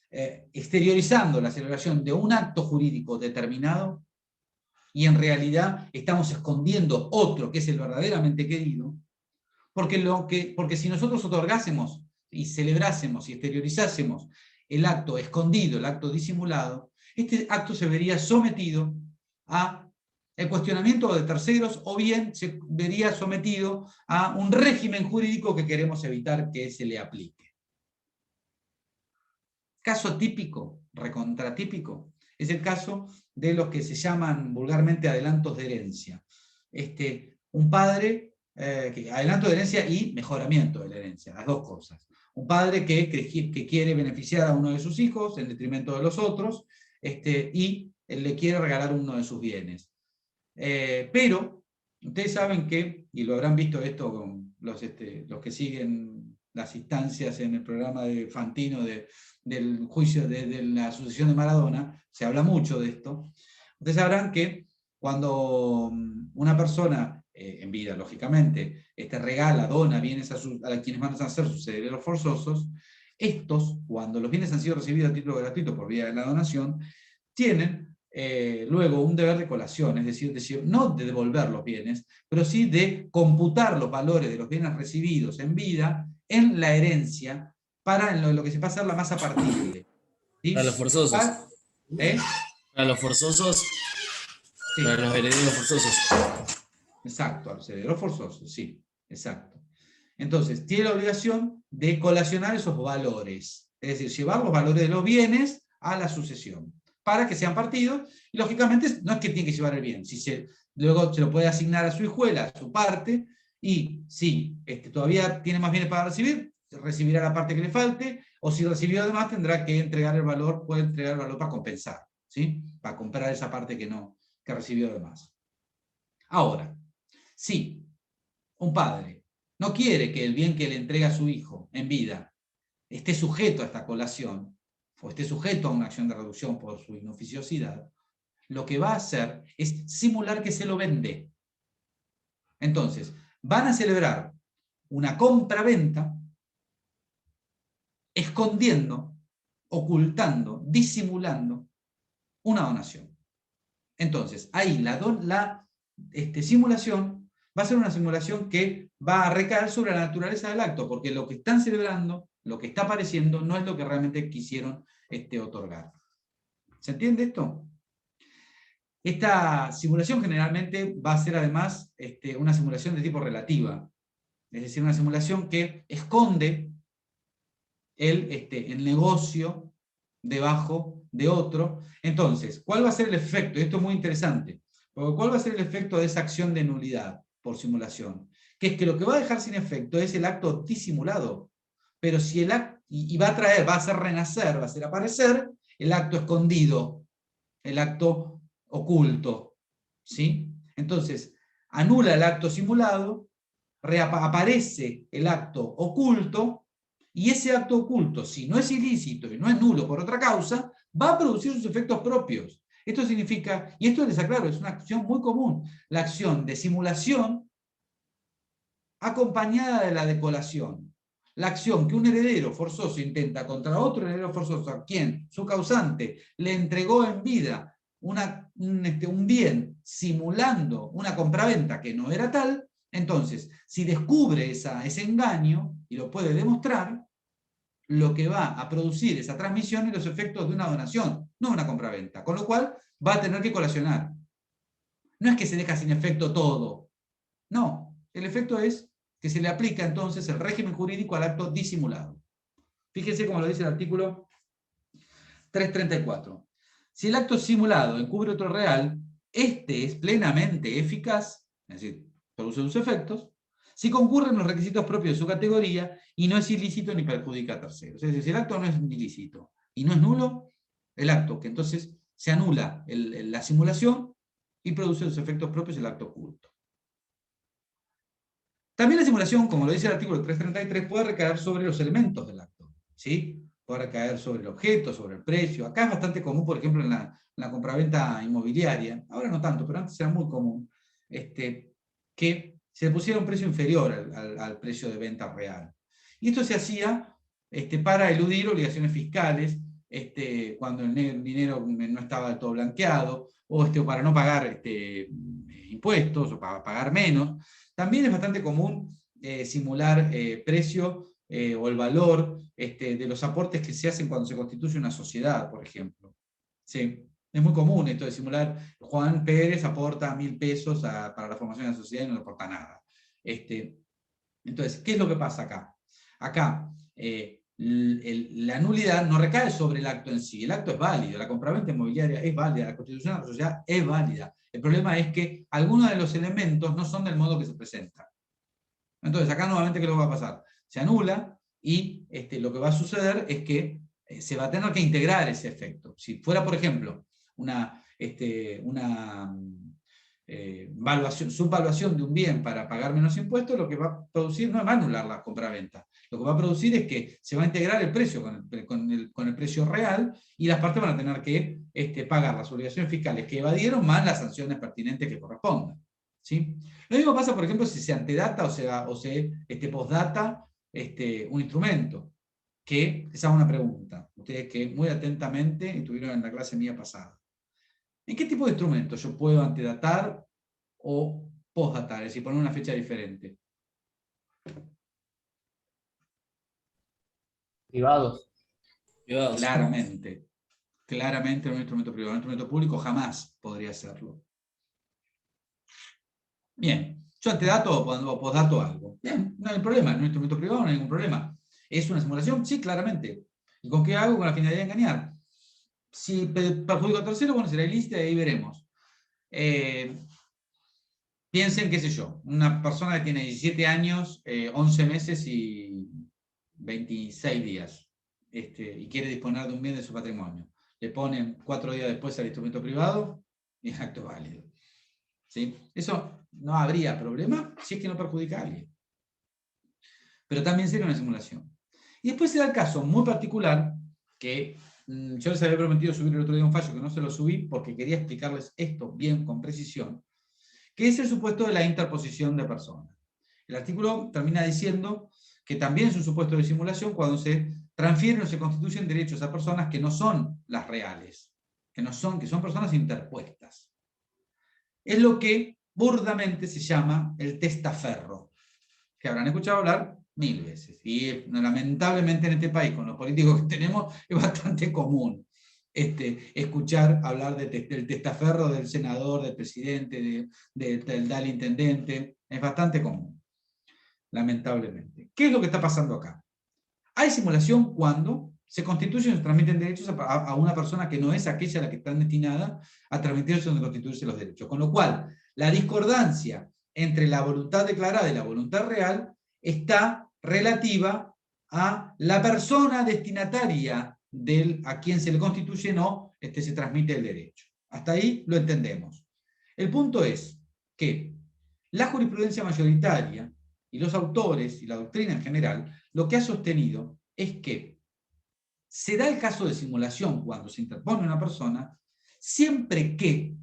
exteriorizando la celebración de un acto jurídico determinado y en realidad estamos escondiendo otro, que es el verdaderamente querido, porque si nosotros otorgásemos y celebrásemos y exteriorizásemos el acto escondido, el acto disimulado, este acto se vería sometido a el cuestionamiento de terceros o bien se vería sometido a un régimen jurídico que queremos evitar que se le aplique. Caso típico, recontratípico, es el caso de los que se llaman vulgarmente adelantos de herencia. Un padre, adelanto de herencia y mejoramiento de la herencia, las dos cosas. Un padre que quiere beneficiar a uno de sus hijos en detrimento de los otros, y le quiere regalar uno de sus bienes. Pero ustedes saben que, y lo habrán visto esto con los que siguen las instancias en el programa de Fantino del juicio de la sucesión de Maradona, se habla mucho de esto. Ustedes sabrán que cuando una persona, en vida lógicamente, regala, dona bienes a quienes van a ser sus herederos forzosos, estos, cuando los bienes han sido recibidos a título gratuito por vía de la donación, tienen luego un deber de colación, es decir, no de devolver los bienes, pero sí de computar los valores de los bienes recibidos en vida en la herencia para lo que se pasa a ser la masa partible. ¿Sí? Para los forzosos. Para los forzosos. Sí. Para los herederos forzosos. Exacto, a los herederos forzosos, sí, exacto. Entonces, tiene la obligación de colacionar esos valores, es decir, llevar los valores de los bienes a la sucesión, para que sean partidos, y lógicamente no es que tiene que llevar el bien, luego se lo puede asignar a su hijuela, a su parte, y si todavía tiene más bienes para recibir, recibirá la parte que le falte, o si recibió además tendrá que entregar el valor, puede entregar el valor para compensar, ¿sí? Para comprar esa parte que recibió además. Ahora, si un padre no quiere que el bien que le entrega a su hijo en vida esté sujeto a esta colación, o esté sujeto a una acción de reducción por su inoficiosidad, lo que va a hacer es simular que se lo vende. Entonces, van a celebrar una compra-venta escondiendo, ocultando, disimulando una donación. Entonces, ahí la simulación va a ser una simulación que va a recaer sobre la naturaleza del acto, porque lo que están celebrando, lo que está apareciendo, no es lo que realmente quisieron otorgar. ¿Se entiende esto? Esta simulación generalmente va a ser además una simulación de tipo relativa, es decir, una simulación que esconde el negocio debajo de otro. Entonces, ¿cuál va a ser el efecto? Esto es muy interesante, porque ¿cuál va a ser el efecto de esa acción de nulidad por simulación? Que es que lo que va a dejar sin efecto es el acto disimulado, pero si el acto, y va a hacer renacer, va a hacer aparecer el acto escondido, el acto oculto, ¿sí? Entonces, anula el acto simulado, aparece el acto oculto, y ese acto oculto, si no es ilícito y no es nulo por otra causa, va a producir sus efectos propios. Esto significa, y esto les aclaro, es una acción muy común, la acción de simulación acompañada de la de colación. La acción que un heredero forzoso intenta contra otro heredero forzoso a quien su causante le entregó en vida un bien simulando una compraventa que no era tal, entonces, si descubre ese engaño y lo puede demostrar, lo que va a producir esa transmisión es los efectos de una donación, no una compraventa, con lo cual va a tener que colacionar. no es que se deja sin efecto todo. No, el efecto es que se le aplica entonces el régimen jurídico al acto disimulado. Fíjense cómo lo dice el artículo 334. Si el acto simulado encubre otro real, este es plenamente eficaz, es decir, produce sus efectos, si concurren los requisitos propios de su categoría y no es ilícito ni perjudica a terceros. Es decir, si el acto no es ilícito y no es nulo, el acto que entonces se anula la simulación y produce los efectos propios del acto oculto. También la simulación, como lo dice el artículo 333, puede recaer sobre los elementos del acto, ¿sí? Puede recaer sobre el objeto, sobre el precio. Acá es bastante común, por ejemplo, en la compraventa inmobiliaria, ahora no tanto, pero antes era muy común, que se le pusiera un precio inferior al precio de venta real. Y esto se hacía para eludir obligaciones fiscales, cuando el dinero no estaba del todo blanqueado, o para no pagar impuestos, o para pagar menos. También es bastante común simular precio o el valor de los aportes que se hacen cuando se constituye una sociedad, por ejemplo. Sí, es muy común esto de simular, Juan Pérez aporta 1.000 pesos para la formación de la sociedad y no le aporta nada. Entonces, ¿qué es lo que pasa acá? Acá, la nulidad no recae sobre el acto en sí. El acto es válido, la compraventa inmobiliaria es válida, la constitución de la sociedad es válida. El problema es que algunos de los elementos no son del modo que se presenta. Entonces, acá nuevamente, ¿qué es lo que va a pasar? Se anula y lo que va a suceder es que se va a tener que integrar ese efecto. Si fuera, por ejemplo, una subvaluación de un bien para pagar menos impuestos, lo que va a producir no va a anular la compraventa. Lo que va a producir es que se va a integrar el precio con el precio real y las partes van a tener que pagar las obligaciones fiscales que evadieron más las sanciones pertinentes que correspondan. ¿Sí? Lo mismo pasa, por ejemplo, si se antedata o se postdata un instrumento. Que les hago una pregunta. Ustedes que muy atentamente estuvieron en la clase mía pasada. ¿En qué tipo de instrumentos yo puedo antedatar o postdatar? Es decir, poner una fecha diferente. Privados. Privados. Claramente en un instrumento privado. En un instrumento público jamás podría hacerlo. Bien, yo antedato o postdato algo. Bien, no hay problema. En un instrumento privado no hay ningún problema. ¿Es una simulación? Sí, claramente. ¿Y con qué hago? Con la finalidad de engañar. Si perjudico a tercero, bueno, será ilícita y ahí veremos. Piensen, qué sé yo, una persona que tiene 17 años, 11 meses y 26 días, y quiere disponer de un bien de su patrimonio. Le ponen 4 días después al instrumento privado y es acto válido. ¿Sí? Eso no habría problema si es que no perjudica a alguien. Pero también sería una simulación. Y después se da el caso muy particular que yo les había prometido subir el otro día un fallo que no se lo subí porque quería explicarles esto bien con precisión, que es el supuesto de la interposición de personas. El artículo termina diciendo que también es un supuesto de simulación cuando se transfieren o se constituyen derechos a personas que no son las reales, que son personas interpuestas. Es lo que burdamente se llama el testaferro, que habrán escuchado hablar 1000 veces. Y lamentablemente en este país, con los políticos que tenemos, es bastante común escuchar hablar del testaferro del senador, del presidente, del intendente. Es bastante común, lamentablemente. ¿Qué es lo que está pasando acá? Hay simulación cuando se constituyen o se transmiten derechos a una persona que no es aquella a la que están destinada a transmitirse o constituirse los derechos. Con lo cual, la discordancia entre la voluntad declarada y la voluntad real está relativa a la persona destinataria a quien se le constituye no se transmite el derecho. Hasta ahí lo entendemos. El punto es que la jurisprudencia mayoritaria y los autores y la doctrina en general lo que ha sostenido es que se da el caso de simulación cuando se interpone una persona siempre que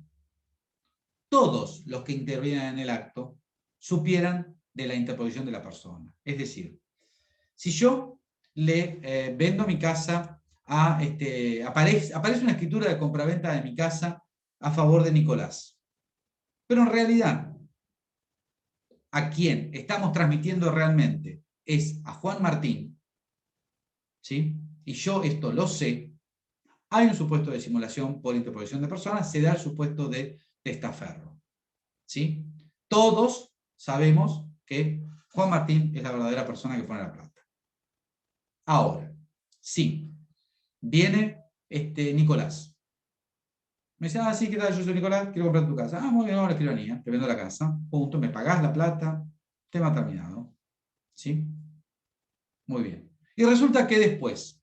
todos los que intervienen en el acto supieran de la interposición de la persona. Es decir, si yo le vendo mi casa aparece una escritura de compraventa de mi casa a favor de Nicolás, pero en realidad a quien estamos transmitiendo realmente es a Juan Martín, ¿sí? Y yo esto lo sé, hay un supuesto de simulación por interposición de personas, se da el supuesto de testaferro. ¿sí? Todos sabemos que Juan Martín es la verdadera persona que pone la plata. Ahora, sí, viene Nicolás. Me dice, sí, ¿qué tal? Yo soy Nicolás, quiero comprar tu casa. Muy bien, ahora escribanía, te vendo la casa, punto, me pagás la plata, tema terminado. ¿Sí? Muy bien. Y resulta que después,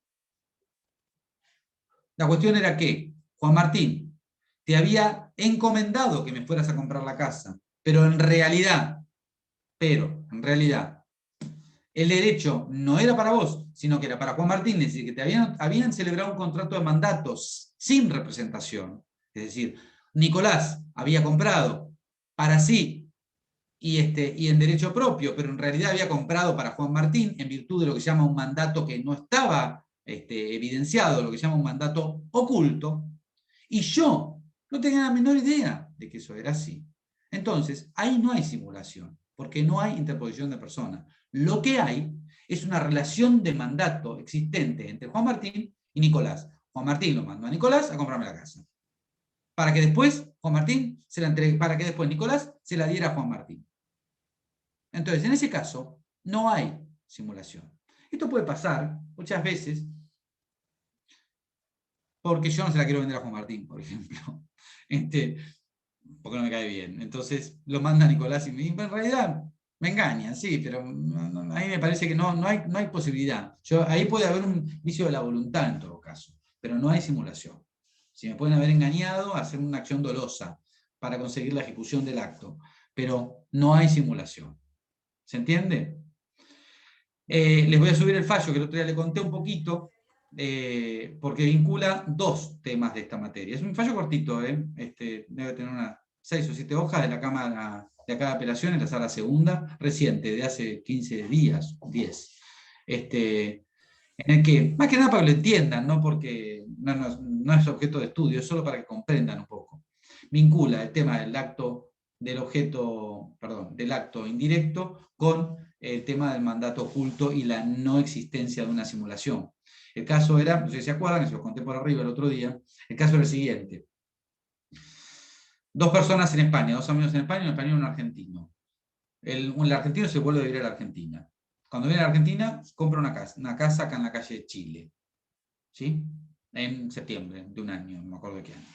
la cuestión era que Juan Martín te había encomendado que me fueras a comprar la casa, pero en realidad, el derecho no era para vos, sino que era para Juan Martín, es decir, que te habían celebrado un contrato de mandatos sin representación. Es decir, Nicolás había comprado para sí y en derecho propio, pero en realidad había comprado para Juan Martín en virtud de lo que se llama un mandato que no estaba evidenciado, lo que se llama un mandato oculto, y yo no tenía la menor idea de que eso era así. Entonces, ahí no hay simulación, porque no hay interposición de persona. Lo que hay es una relación de mandato existente entre Juan Martín y Nicolás. Juan Martín lo mandó a Nicolás a comprarme la casa, para que después Juan Martín se la entregue, para que después Nicolás se la diera a Juan Martín. Entonces, en ese caso, no hay simulación. Esto puede pasar muchas veces porque yo no se la quiero vender a Juan Martín, por ejemplo, porque no me cae bien. Entonces lo manda Nicolás y me dice, en realidad me engañan, sí, pero a mí me parece que no hay posibilidad. Ahí puede haber un vicio de la voluntad en todo caso, pero no hay simulación. Si me pueden haber engañado, hacer una acción dolosa para conseguir la ejecución del acto, pero no hay simulación. ¿Se entiende? Les voy a subir el fallo que el otro día le conté un poquito, porque vincula dos temas de esta materia. Es un fallo cortito, debe tener unas 6 o 7 hojas de la Cámara de acá de Apelación en la sala segunda, reciente, de hace 15 días, 10. En el que, más que nada para que lo entiendan, no porque no es objeto de estudio, es solo para que comprendan un poco. Vincula el tema del acto del acto indirecto con el tema del mandato oculto y la no existencia de una simulación. El caso era, no sé si se acuerdan, se los conté por arriba el otro día, el caso era el siguiente. 2 personas en España, 2 amigos en España, un español y un argentino. El argentino se vuelve a vivir a la Argentina. Cuando viene a la Argentina, compra una casa acá en la calle Chile. ¿Sí? En septiembre de un año, no me acuerdo de qué año.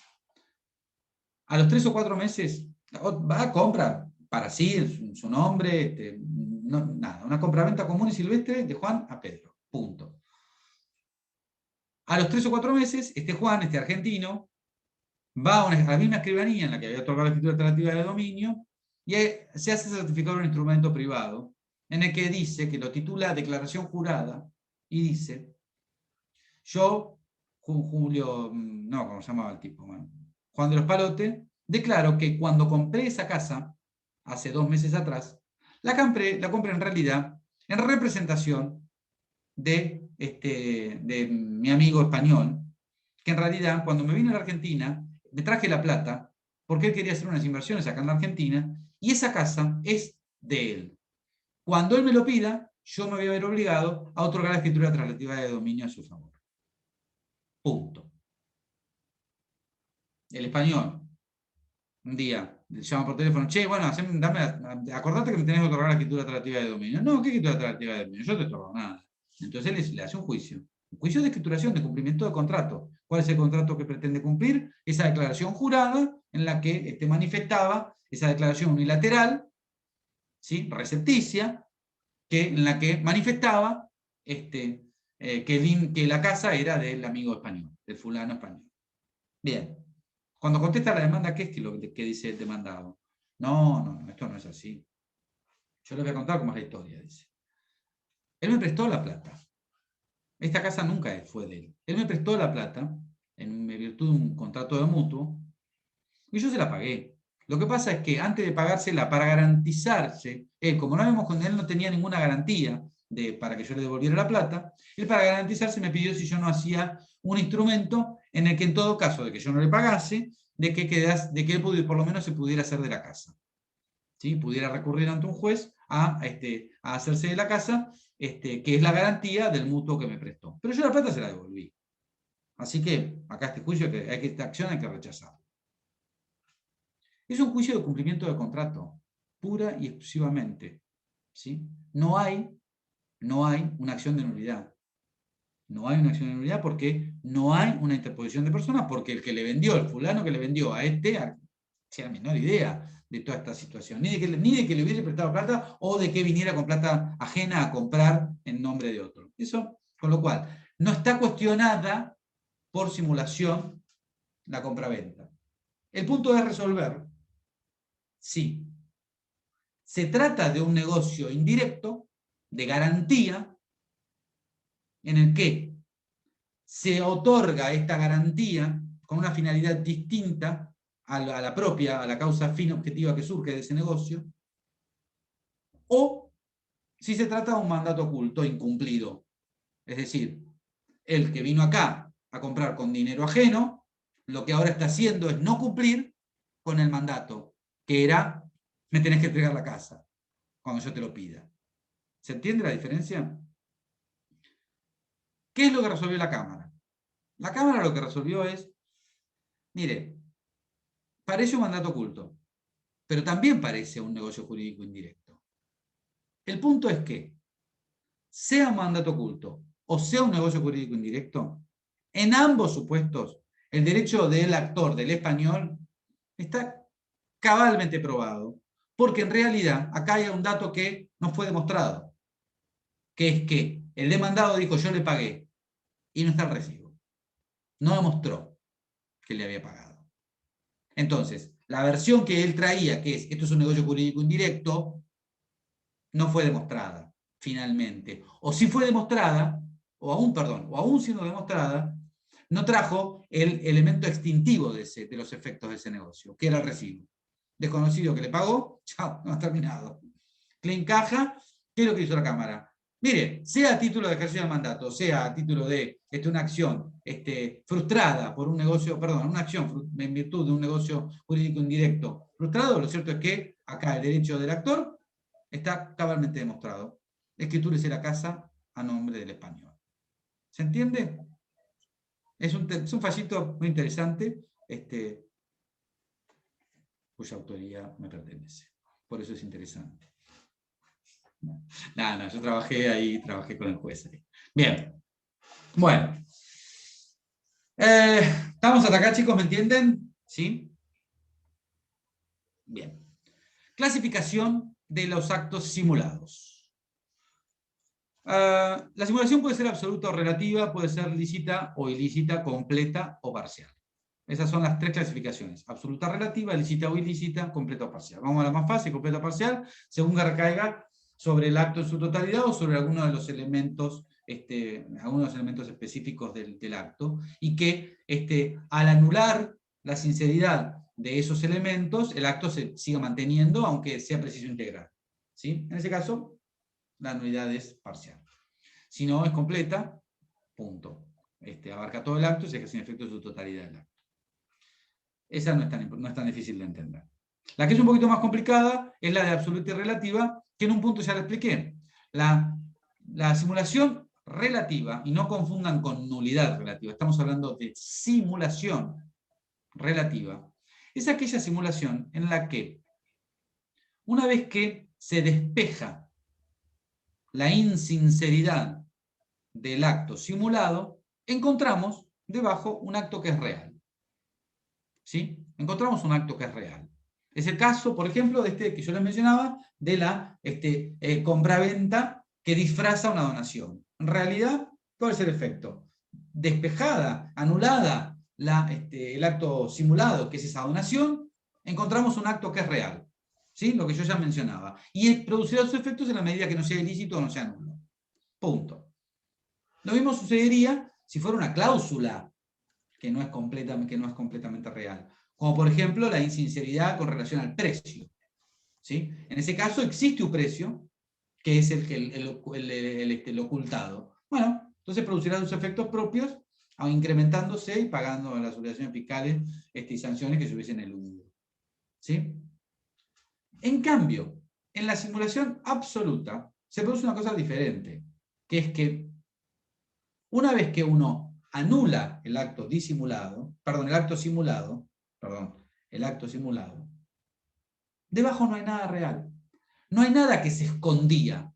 A los 3 o 4 meses, va, compra para sí, su nombre, nada, una compraventa común y silvestre de Juan a Pedro, punto. A los 3 o 4 meses, Juan, argentino, va a la misma escribanía en la que había otorgado la escritura alternativa de dominio y se hace certificar un instrumento privado en el que dice, que lo titula declaración jurada, y dice, yo, Julio, no, ¿cómo se llamaba el tipo? Bueno, Juan de los Palotes, declaro que cuando compré esa casa, hace 2 meses atrás, la compré en realidad en representación de mi amigo español, que en realidad cuando me vine a la Argentina, me traje la plata, porque él quería hacer unas inversiones acá en la Argentina, y esa casa es de él. Cuando él me lo pida, yo me voy a ver obligado a otorgar la escritura traslativa de dominio a su favor. Punto. El español, un día, le llama por teléfono, che, bueno, acordate que me tenés que otorgar la escritura traslativa de dominio. No, ¿qué escritura traslativa de dominio? Yo no te otorgo nada. Entonces él le hace un juicio de escrituración, de cumplimiento de contrato. ¿Cuál es el contrato que pretende cumplir? Esa declaración jurada en la que manifestaba esa declaración unilateral, ¿sí? Recepticia, en la que manifestaba que la casa era del amigo español, del fulano español. Bien. Cuando contesta la demanda, ¿qué es lo que dice el demandado? No, esto no es así. Yo les voy a contar cómo es la historia, dice. Él me prestó la plata. Esta casa nunca fue de él. Él me prestó la plata en virtud de un contrato de mutuo y yo se la pagué. Lo que pasa es que antes de pagársela, para garantizarse, como no habíamos con él, no tenía ninguna garantía para que yo le devolviera la plata, él para garantizarse me pidió si yo no hacía un instrumento en el que en todo caso de que yo no le pagase, de que él por lo menos se pudiera hacer de la casa. ¿Sí? Pudiera recurrir ante un juez a hacerse de la casa, que es la garantía del mutuo que me prestó. Pero yo la plata se la devolví. Así que acá este juicio, esta acción hay que rechazarla. Es un juicio de cumplimiento de contrato, pura y exclusivamente. ¿Sí? No hay una acción de nulidad. No hay una acción de nulidad porque no hay una interposición de personas, porque el que le vendió, el fulano que le vendió a este, tiene la menor idea de toda esta situación, ni de que le hubiese prestado plata o de que viniera con plata ajena a comprar en nombre de otro. Eso, con lo cual, no está cuestionada por simulación la compraventa. El punto es resolver si se trata de un negocio indirecto, de garantía, en el que se otorga esta garantía con una finalidad distinta a la propia, a la causa fin objetiva que surge de ese negocio, o si se trata de un mandato oculto incumplido. Es decir, el que vino acá a comprar con dinero ajeno, lo que ahora está haciendo es no cumplir con el mandato, que era, me tenés que entregar la casa cuando yo te lo pida. ¿Se entiende la diferencia? ¿Qué es lo que resolvió la Cámara? La Cámara lo que resolvió es, mire, parece un mandato oculto, pero también parece un negocio jurídico indirecto. El punto es que, sea un mandato oculto o sea un negocio jurídico indirecto, en ambos supuestos, el derecho del actor, del español, está cabalmente probado, porque en realidad acá hay un dato que no fue demostrado, que es que el demandado dijo yo le pagué, y no está el recibo. No demostró que le había pagado. Entonces, la versión que él traía, que es esto es un negocio jurídico indirecto, no fue demostrada, finalmente. O si fue demostrada, o aún siendo demostrada, no trajo el elemento extintivo de los efectos de ese negocio, que era el recibo. Desconocido que le pagó, chao, no ha terminado. Clean caja, ¿qué es lo que hizo la Cámara? Mire, sea a título de ejercicio del mandato, sea a título de una acción frustrada por un negocio, perdón, una acción en virtud de un negocio jurídico indirecto frustrado, lo cierto es que acá el derecho del actor está cabalmente demostrado. Escritúrese la casa a nombre del español. ¿Se entiende? Es un fallito muy interesante, cuya autoría me pertenece. Por eso es interesante. No, yo trabajé con el juez ahí. Bien. Bueno. ¿Estamos hasta acá, chicos? ¿Me entienden? ¿Sí? Bien. Clasificación de los actos simulados. La simulación puede ser absoluta o relativa, puede ser lícita o ilícita, completa o parcial. Esas son las tres clasificaciones. Absoluta, relativa, lícita o ilícita, completa o parcial. Vamos a la más fácil, completa o parcial, según que recaiga sobre el acto en su totalidad o sobre alguno de los elementos, algunos elementos específicos del acto, y que al anular la sinceridad de esos elementos, el acto se siga manteniendo, aunque sea preciso integrar. ¿Sí? En ese caso, la nulidad es parcial. Si no, es completa, punto. Abarca todo el acto y se ejerce en efecto su totalidad del acto. Esa no es tan difícil de entender. La que es un poquito más complicada es la de absoluta y relativa, que en un punto ya la expliqué. La simulación relativa, y no confundan con nulidad relativa, estamos hablando de simulación relativa, es aquella simulación en la que, una vez que se despeja la insinceridad del acto simulado, encontramos debajo un acto que es real. ¿Sí? Encontramos un acto que es real. Es el caso, por ejemplo, de que yo les mencionaba, de la compraventa que disfraza una donación. En realidad, ¿cuál es el efecto? Despejada, anulada el acto simulado, que es esa donación, encontramos un acto que es real. ¿Sí? Lo que yo ya mencionaba. Y producirá sus efectos en la medida que no sea ilícito o no sea nulo. Punto. Lo mismo sucedería si fuera una cláusula que no es completamente real. Como por ejemplo la insinceridad con relación al precio. ¿Sí? En ese caso existe un precio, que es el ocultado. Bueno, entonces producirá sus efectos propios, incrementándose y pagando las obligaciones fiscales y sanciones que se hubiesen eludido. ¿Sí? En cambio, en la simulación absoluta se produce una cosa diferente, que es que una vez que uno anula el acto simulado, debajo no hay nada real. No hay nada que se escondía.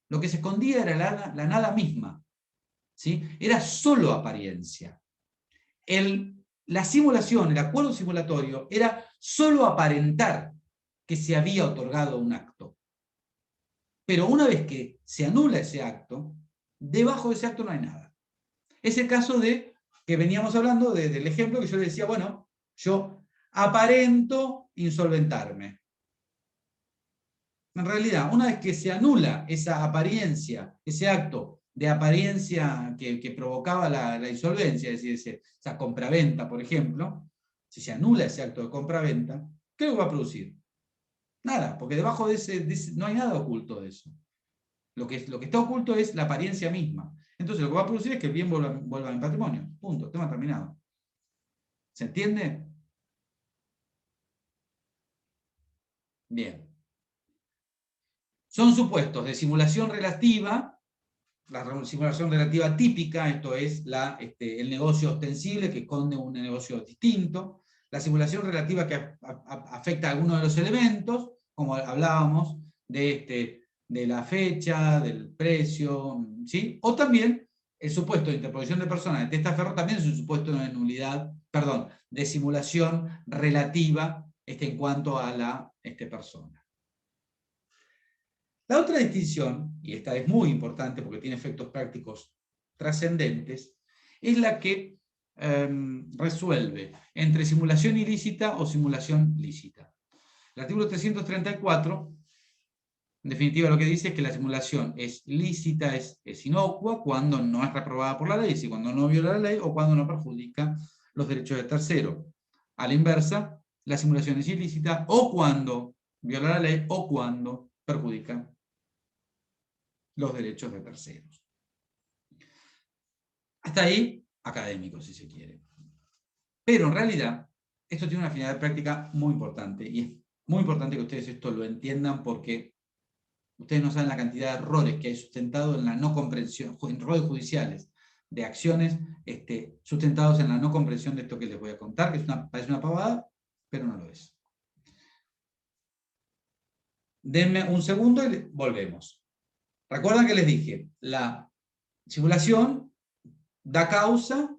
Lo que se escondía era la nada misma, ¿sí? Era solo apariencia. La simulación, el acuerdo simulatorio, era solo aparentar que se había otorgado un acto. Pero una vez que se anula ese acto, debajo de ese acto no hay nada. Es el caso de que veníamos hablando del ejemplo que yo le decía, bueno, yo aparento insolventarme. En realidad, una vez que se anula esa apariencia, ese acto de apariencia que provocaba la insolvencia, es decir, esa compraventa, por ejemplo, si se anula ese acto de compraventa, ¿qué es lo que va a producir? Nada, porque debajo de ese no hay nada oculto de eso. Lo que está oculto es la apariencia misma. Entonces lo que va a producir es que el bien vuelva a mi patrimonio. Punto, tema terminado. ¿Se entiende? Bien. Son supuestos de simulación relativa, la simulación relativa típica, esto es el negocio ostensible que esconde un negocio distinto, la simulación relativa que afecta a algunos de los elementos, como hablábamos, de la fecha, del precio, ¿sí? O también el supuesto de interposición de personas de testaferro también es un supuesto de nulidad, perdón, de simulación relativa en cuanto a la persona. La otra distinción, y esta es muy importante porque tiene efectos prácticos trascendentes, es la que resuelve entre simulación ilícita o simulación lícita. El artículo 334, en definitiva, lo que dice es que la simulación es lícita, es inocua, cuando no es reprobada por la ley, si cuando no viola la ley o cuando no perjudica los derechos de tercero. A la inversa, la simulación es ilícita o cuando viola la ley o cuando perjudica los derechos de terceros. Hasta ahí, académico, si se quiere. Pero en realidad, esto tiene una finalidad práctica muy importante, y es muy importante que ustedes esto lo entiendan porque ustedes no saben la cantidad de errores que hay sustentado en la no comprensión, en errores judiciales, de acciones sustentados en la no comprensión de esto que les voy a contar, que parece una pavada, pero no lo es. Denme un segundo y volvemos. Recuerdan que les dije, la simulación da causa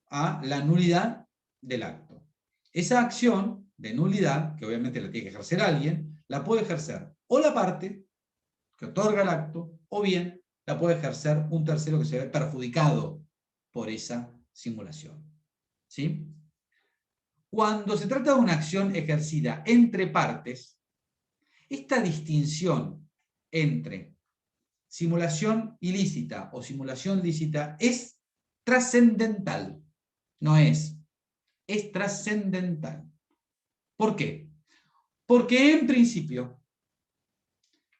a la nulidad del acto. Esa acción de nulidad, que obviamente la tiene que ejercer alguien, la puede ejercer o la parte que otorga el acto, o bien la puede ejercer un tercero que se ve perjudicado por esa simulación. ¿Sí? Cuando se trata de una acción ejercida entre partes, esta distinción entre simulación ilícita o simulación lícita es trascendental. No es trascendental. ¿Por qué? Porque en principio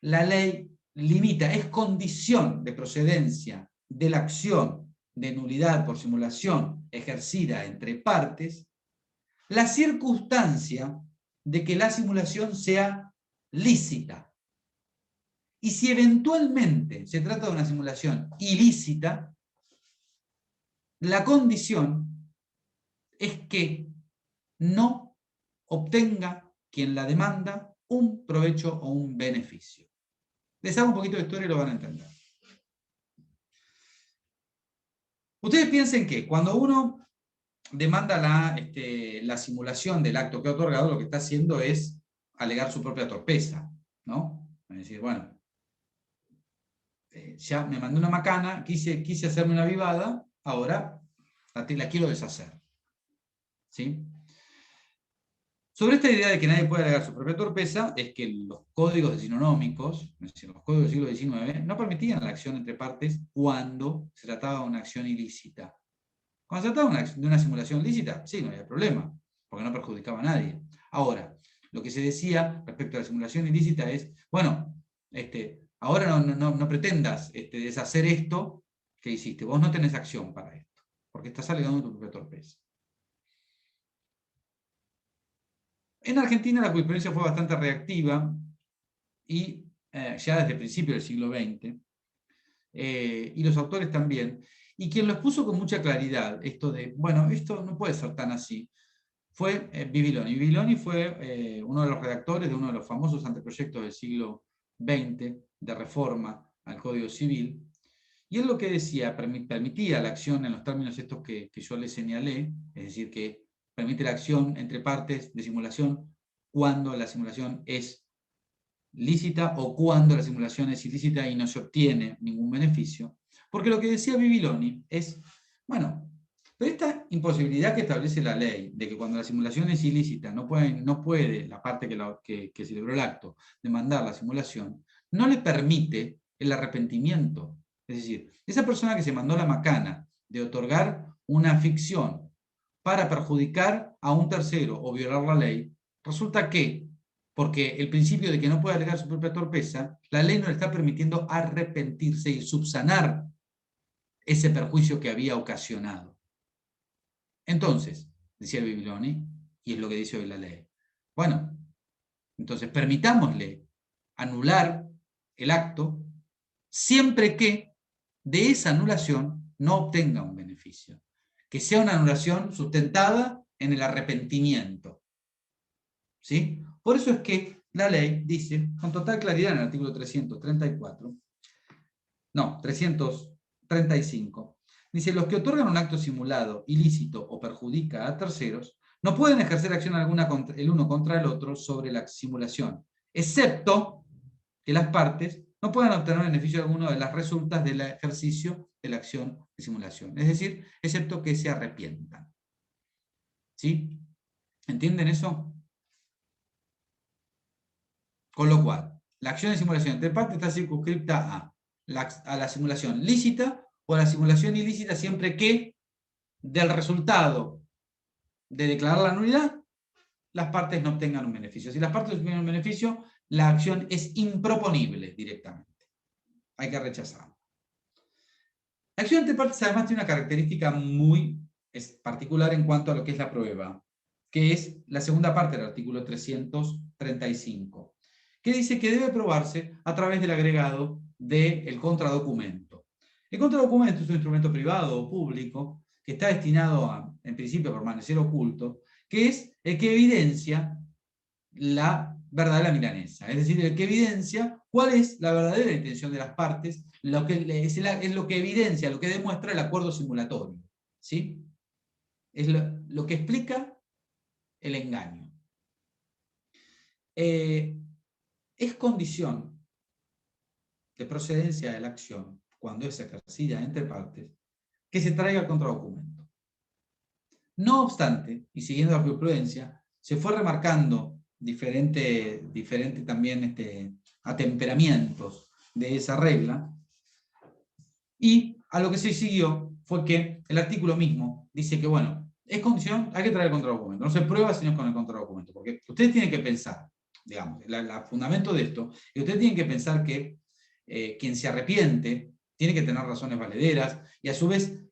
la ley limita, es condición de procedencia de la acción de nulidad por simulación ejercida entre partes, la circunstancia de que la simulación sea lícita. Y si eventualmente se trata de una simulación ilícita, la condición es que no obtenga quien la demanda un provecho o un beneficio. Les hago un poquito de historia y lo van a entender. Ustedes piensen que cuando uno demanda la simulación del acto que ha otorgado, lo que está haciendo es alegar su propia torpeza, ¿no? Es decir, bueno, ya me mandé una macana, quise hacerme una vivada, ahora la quiero deshacer. ¿Sí? Sobre esta idea de que nadie puede alegar su propia torpeza, es que los códigos decisionómicos, es decir, los códigos del siglo XIX, no permitían la acción entre partes cuando se trataba de una acción ilícita. Cuando se trataba de una simulación lícita, sí, no había problema, porque no perjudicaba a nadie. Ahora, lo que se decía respecto a la simulación ilícita es, bueno, ahora no pretendas deshacer esto que hiciste. Vos no tenés acción para esto, porque estás alegando tu propia torpeza. En Argentina la jurisprudencia fue bastante reactiva y ya desde el principio del siglo XX, y los autores también, y quien lo expuso con mucha claridad, esto de, bueno, esto no puede ser tan así, fue Bibiloni. Bibiloni fue uno de los redactores de uno de los famosos anteproyectos del siglo XX de reforma al Código Civil, y él lo que decía, permitía la acción en los términos estos que yo le señalé, es decir, que permite la acción entre partes de simulación cuando la simulación es lícita o cuando la simulación es ilícita y no se obtiene ningún beneficio. Porque lo que decía Bibiloni es, bueno, pero esta imposibilidad que establece la ley, de que cuando la simulación es ilícita no puede la parte que celebró el acto demandar la simulación, no le permite el arrepentimiento. Es decir, esa persona que se mandó la macana de otorgar una ficción para perjudicar a un tercero o violar la ley, resulta que, porque el principio de que no puede alegar su propia torpeza, la ley no le está permitiendo arrepentirse y subsanar ese perjuicio que había ocasionado. Entonces, decía Bibiloni, y es lo que dice hoy la ley, bueno, entonces permitámosle anular el acto siempre que de esa anulación no obtenga un beneficio, que sea una anulación sustentada en el arrepentimiento. ¿Sí? Por eso es que la ley dice, con total claridad en el artículo 335, dice, los que otorgan un acto simulado, ilícito o perjudica a terceros, no pueden ejercer acción alguna el uno contra el otro sobre la simulación, excepto que las partes no puedan obtener beneficio alguno de las resultas del ejercicio de la acción de simulación. Es decir, excepto que se arrepientan. ¿Sí? ¿Entienden eso? Con lo cual, la acción de simulación entre partes está circunscripta a la simulación lícita o a la simulación ilícita siempre que del resultado de declarar la nulidad las partes no obtengan un beneficio. Si las partes no obtienen un beneficio, la acción es improponible directamente. Hay que rechazarla. La acción entre partes además tiene una característica muy particular en cuanto a lo que es la prueba, que es la segunda parte del artículo 335, que dice que debe probarse a través del agregado del contradocumento. El contradocumento es un instrumento privado o público que está destinado a, en principio, a permanecer oculto, que es el que evidencia la verdadera milanesa, es decir, el que evidencia cuál es la verdadera intención de las partes, es lo que evidencia, lo que demuestra el acuerdo simulatorio, ¿sí? Es lo que explica el engaño. Es condición de procedencia de la acción, cuando es ejercida entre partes, que se traiga el contradocumento. No obstante, y siguiendo la jurisprudencia, se fue remarcando diferente también atemperamientos de esa regla, y a lo que se siguió fue que el artículo mismo dice que, bueno, es condición, hay que traer el contradocumento, no se prueba sino con el contradocumento, porque ustedes tienen que pensar, digamos, el fundamento de esto, y ustedes tienen que pensar que quien se arrepiente tiene que tener razones valederas, y a su vez,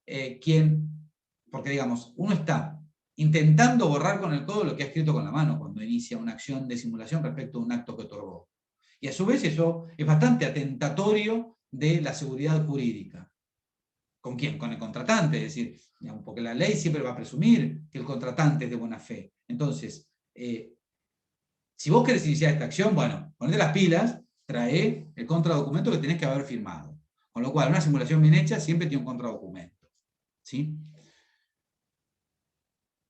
porque digamos, uno está intentando borrar con el codo lo que ha escrito con la mano cuando inicia una acción de simulación respecto a un acto que otorgó. Y a su vez eso es bastante atentatorio de la seguridad jurídica. ¿Con quién? Con el contratante, es decir, digamos, porque la ley siempre va a presumir que el contratante es de buena fe. Entonces, si vos querés iniciar esta acción, bueno, ponete las pilas, trae el contradocumento que tenés que haber firmado. Con lo cual, una simulación bien hecha siempre tiene un contradocumento. ¿Sí?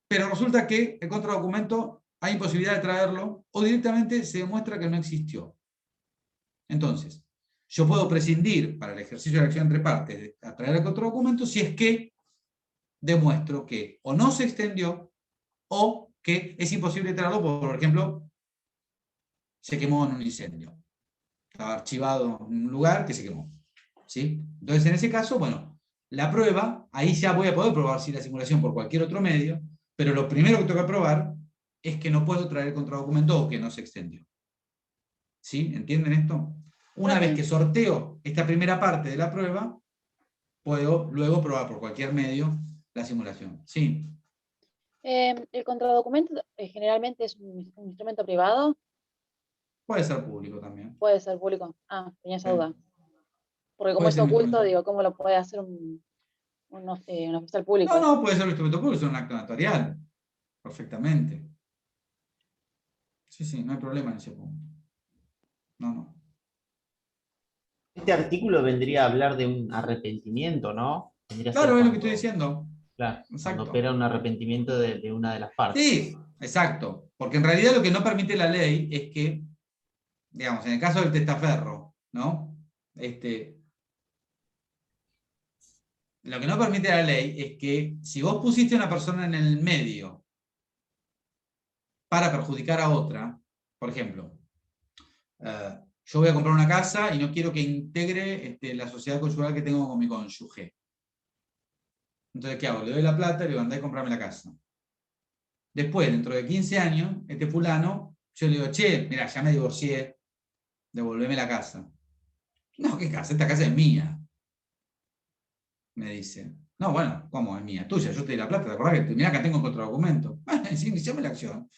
Pero resulta que el contradocumento hay imposibilidad de traerlo o directamente se demuestra que no existió. Entonces, yo puedo prescindir para el ejercicio de la acción entre partes de traer el contradocumento si es que demuestro que o no se extendió o que es imposible traerlo, por ejemplo, se quemó en un incendio. Estaba archivado en un lugar que se quemó. ¿Sí? Entonces, en ese caso, bueno, la prueba, ahí ya voy a poder probar si la simulación por cualquier otro medio, pero lo primero que tengo que probar es que no puedo traer el contradocumento o que no se extendió. ¿Sí? ¿Entienden esto? Una vez que sorteo esta primera parte de la prueba, puedo luego probar por cualquier medio la simulación. ¿Sí? ¿El contradocumento generalmente es un instrumento privado? Puede ser público también. Puede ser público. Ah, tenía esa Sí. duda. Porque como Puede es ser un oculto, instrumento. digo, ¿cómo lo puede hacer un oficial público? No, puede ser un instrumento público, es un acto notarial. perfectamente. Sí, sí, no hay problema en ese punto. No. Este artículo vendría a hablar de un arrepentimiento, ¿no? Vendría a ser Claro, es lo que cuando, estoy diciendo. claro, cuando Exacto. opera un arrepentimiento de una de las partes. Sí, exacto. Porque en realidad lo que no permite la ley es que, digamos, en el caso del testaferro, ¿no? Lo que no permite la ley es que si vos pusiste a una persona en el medio para perjudicar a otra, por ejemplo, yo voy a comprar una casa y no quiero que integre la sociedad conyugal que tengo con mi cónyuge. Entonces, ¿qué hago? Le doy la plata y le digo, andá a comprarme la casa. Después, dentro de 15 años, este fulano, yo le digo, che, mira, ya me divorcié, devolveme la casa. No, ¿qué casa? Esta casa es mía, me dice. No, bueno, ¿cómo es mía? Tuya, yo te di la plata, ¿te acordás que mirá que tengo contradocumento? Sí, iniciame la acción.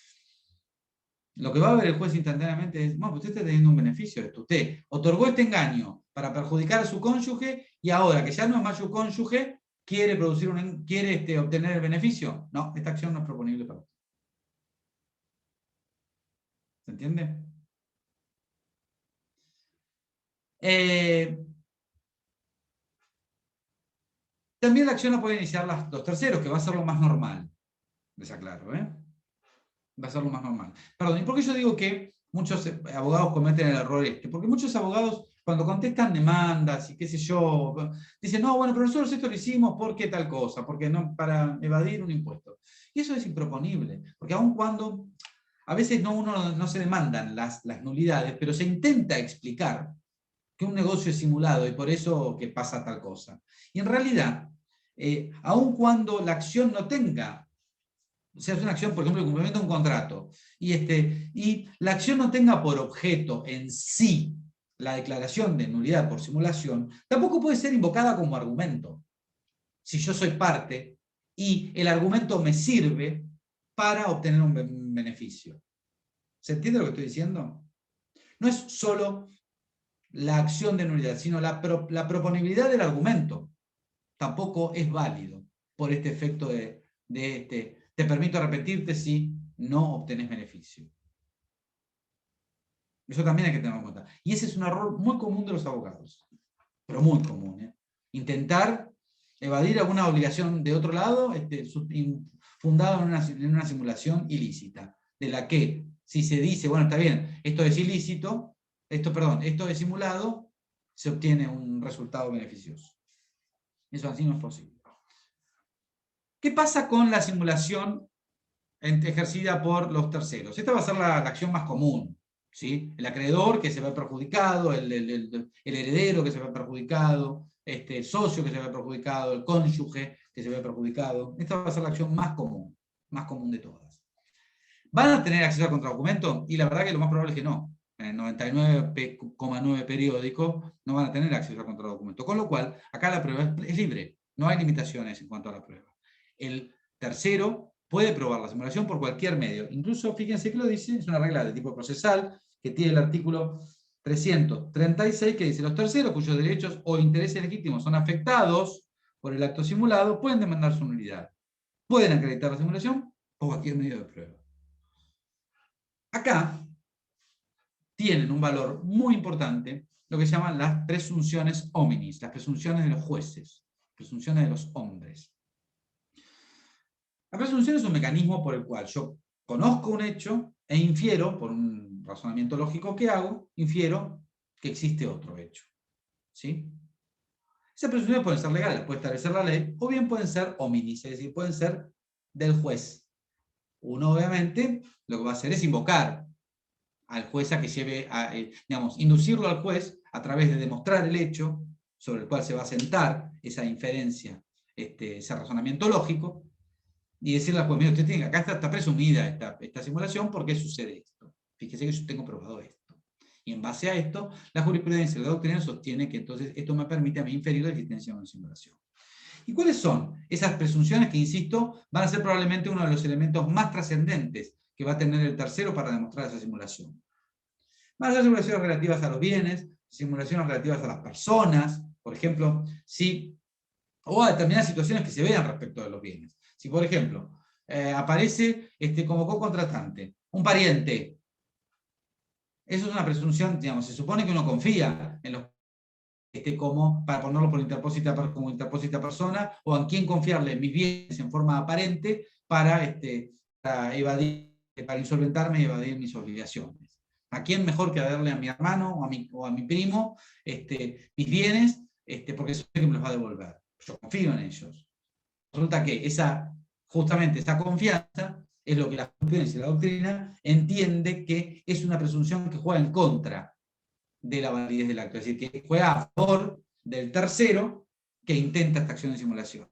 Lo que va a ver el juez instantáneamente es, bueno, usted está teniendo un beneficio de esto. Usted otorgó este engaño para perjudicar a su cónyuge y ahora que ya no es más su cónyuge, quiere obtener el beneficio. No, esta acción no es proponible para usted. ¿Se entiende? También la acción la pueden iniciar los terceros, que va a ser lo más normal. Les aclaro, ¿eh? Va a ser lo más normal. Perdón, ¿y por qué yo digo que muchos abogados cometen el error este? Porque muchos abogados, cuando contestan demandas y qué sé yo, dicen, no, bueno, pero nosotros esto lo hicimos porque tal cosa, porque no, para evadir un impuesto. Y eso es improponible, porque aun cuando a veces uno no se demandan las nulidades, pero se intenta explicar que un negocio es simulado y por eso que pasa tal cosa. Y en realidad, aun cuando la acción no tenga, o sea, es una acción, por ejemplo, el cumplimiento de un contrato, y la acción no tenga por objeto en sí la declaración de nulidad por simulación, tampoco puede ser invocada como argumento. Si yo soy parte y el argumento me sirve para obtener un beneficio. ¿Se entiende lo que estoy diciendo? No es solo la acción de nulidad, sino la proponibilidad del argumento. Tampoco es válido por este efecto te permito arrepentirte si no obtenés beneficio. Eso también hay que tenerlo en cuenta. Y ese es un error muy común de los abogados, pero muy común. Intentar evadir alguna obligación de otro lado, fundado en una simulación ilícita, de la que, si se dice, bueno, está bien, esto es ilícito, esto es simulado, se obtiene un resultado beneficioso. Eso así no es posible. ¿Qué pasa con la simulación ejercida por los terceros? Esta va a ser la acción más común. ¿Sí? El acreedor que se ve perjudicado, el heredero que se ve perjudicado, el socio que se ve perjudicado, el cónyuge que se ve perjudicado. Esta va a ser la acción más común de todas. ¿Van a tener acceso al contradocumento? Y la verdad que lo más probable es que no. En el 99,9 periódico no van a tener acceso al contradocumento. Con lo cual, acá la prueba es libre. No hay limitaciones en cuanto a la prueba. El tercero puede probar la simulación por cualquier medio. Incluso, fíjense que lo dice, es una regla de tipo procesal que tiene el artículo 336 que dice: los terceros cuyos derechos o intereses legítimos son afectados por el acto simulado pueden demandar su nulidad. Pueden acreditar la simulación por cualquier medio de prueba. Acá tienen un valor muy importante lo que se llaman las presunciones hominis, las presunciones de los jueces, presunciones de los hombres. La presunción es un mecanismo por el cual yo conozco un hecho e infiero, por un razonamiento lógico que hago, infiero que existe otro hecho. ¿Sí? Esas presunciones pueden ser legales, puede establecer la ley, o bien pueden ser hominis, es decir, pueden ser del juez. Uno, obviamente, lo que va a hacer es invocar al juez a que lleve, inducirlo al juez a través de demostrar el hecho sobre el cual se va a sentar esa inferencia, ese razonamiento lógico, y decirle al juez: mira, usted tiene, acá está presumida esta simulación, ¿por qué sucede esto? Fíjese que yo tengo probado esto. Y en base a esto, la jurisprudencia y la doctrina sostiene que entonces esto me permite a mí inferir la existencia de una simulación. ¿Y cuáles son esas presunciones que, insisto, van a ser probablemente uno de los elementos más trascendentes que va a tener el tercero para demostrar esa simulación? Van a ser simulaciones relativas a los bienes, simulaciones relativas a las personas, por ejemplo, o a determinadas situaciones que se vean respecto de los bienes. Si, por ejemplo, aparece como co-contratante, un pariente. Eso es una presunción, digamos, se supone que uno confía en los como para ponerlo como interpósita persona, o en quién confiarle mis bienes en forma aparente para evadir, para insolventarme y evadir mis obligaciones. ¿A quién mejor que darle a mi hermano o a mi primo mis bienes, porque sé que me los va a devolver? Yo confío en ellos. Resulta que justamente esa confianza es lo que la jurisprudencia y la doctrina entiende que es una presunción que juega en contra de la validez del acto, es decir, que juega a favor del tercero que intenta esta acción de simulación.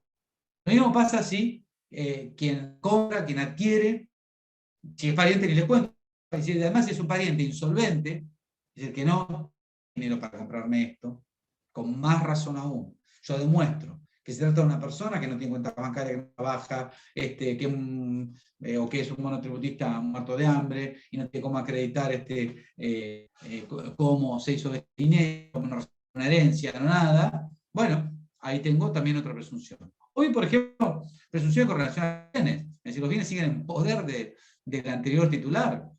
Lo mismo pasa si quien cobra, quien adquiere, si es pariente ni les cuento, si además es un pariente insolvente, es decir, que no tiene dinero para comprarme esto, con más razón aún, yo demuestro que se trata de una persona que no tiene cuenta bancaria, que no trabaja, o que es un monotributista muerto de hambre y no tiene cómo acreditar cómo se hizo este dinero, cómo no recibió una herencia, no nada. Bueno, ahí tengo también otra presunción. Hoy, por ejemplo, presunción con relación a bienes, es decir, los bienes siguen en poder del anterior titular,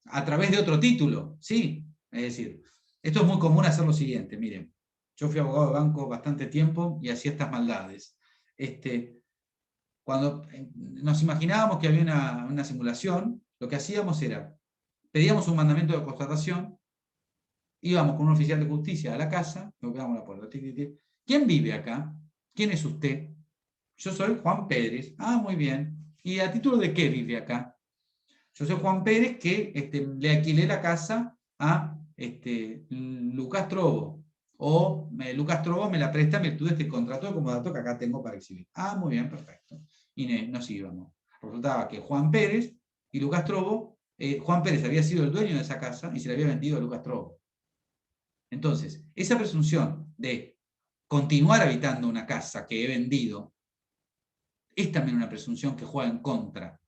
a través de otro título, ¿sí? Es decir, esto es muy común hacer lo siguiente, miren. Yo fui abogado de banco bastante tiempo y hacía estas maldades. Cuando nos imaginábamos que había una simulación, lo que hacíamos era, pedíamos un mandamiento de constatación, íbamos con un oficial de justicia a la casa, golpeábamos la puerta. ¿Quién vive acá? ¿Quién es usted? Yo soy Juan Pérez. Ah, muy bien. ¿Y a título de qué vive acá? Yo soy Juan Pérez que le alquilé la casa a Lucas Trobo. O Lucas Trobo me la presta en virtud de este contrato de comodato que acá tengo para exhibir. Ah, muy bien, perfecto. Y nos íbamos. Resultaba que Juan Pérez y Lucas Trobo, Juan Pérez había sido el dueño de esa casa y se le había vendido a Lucas Trobo. Entonces, esa presunción de continuar habitando una casa que he vendido es también una presunción que juega en contra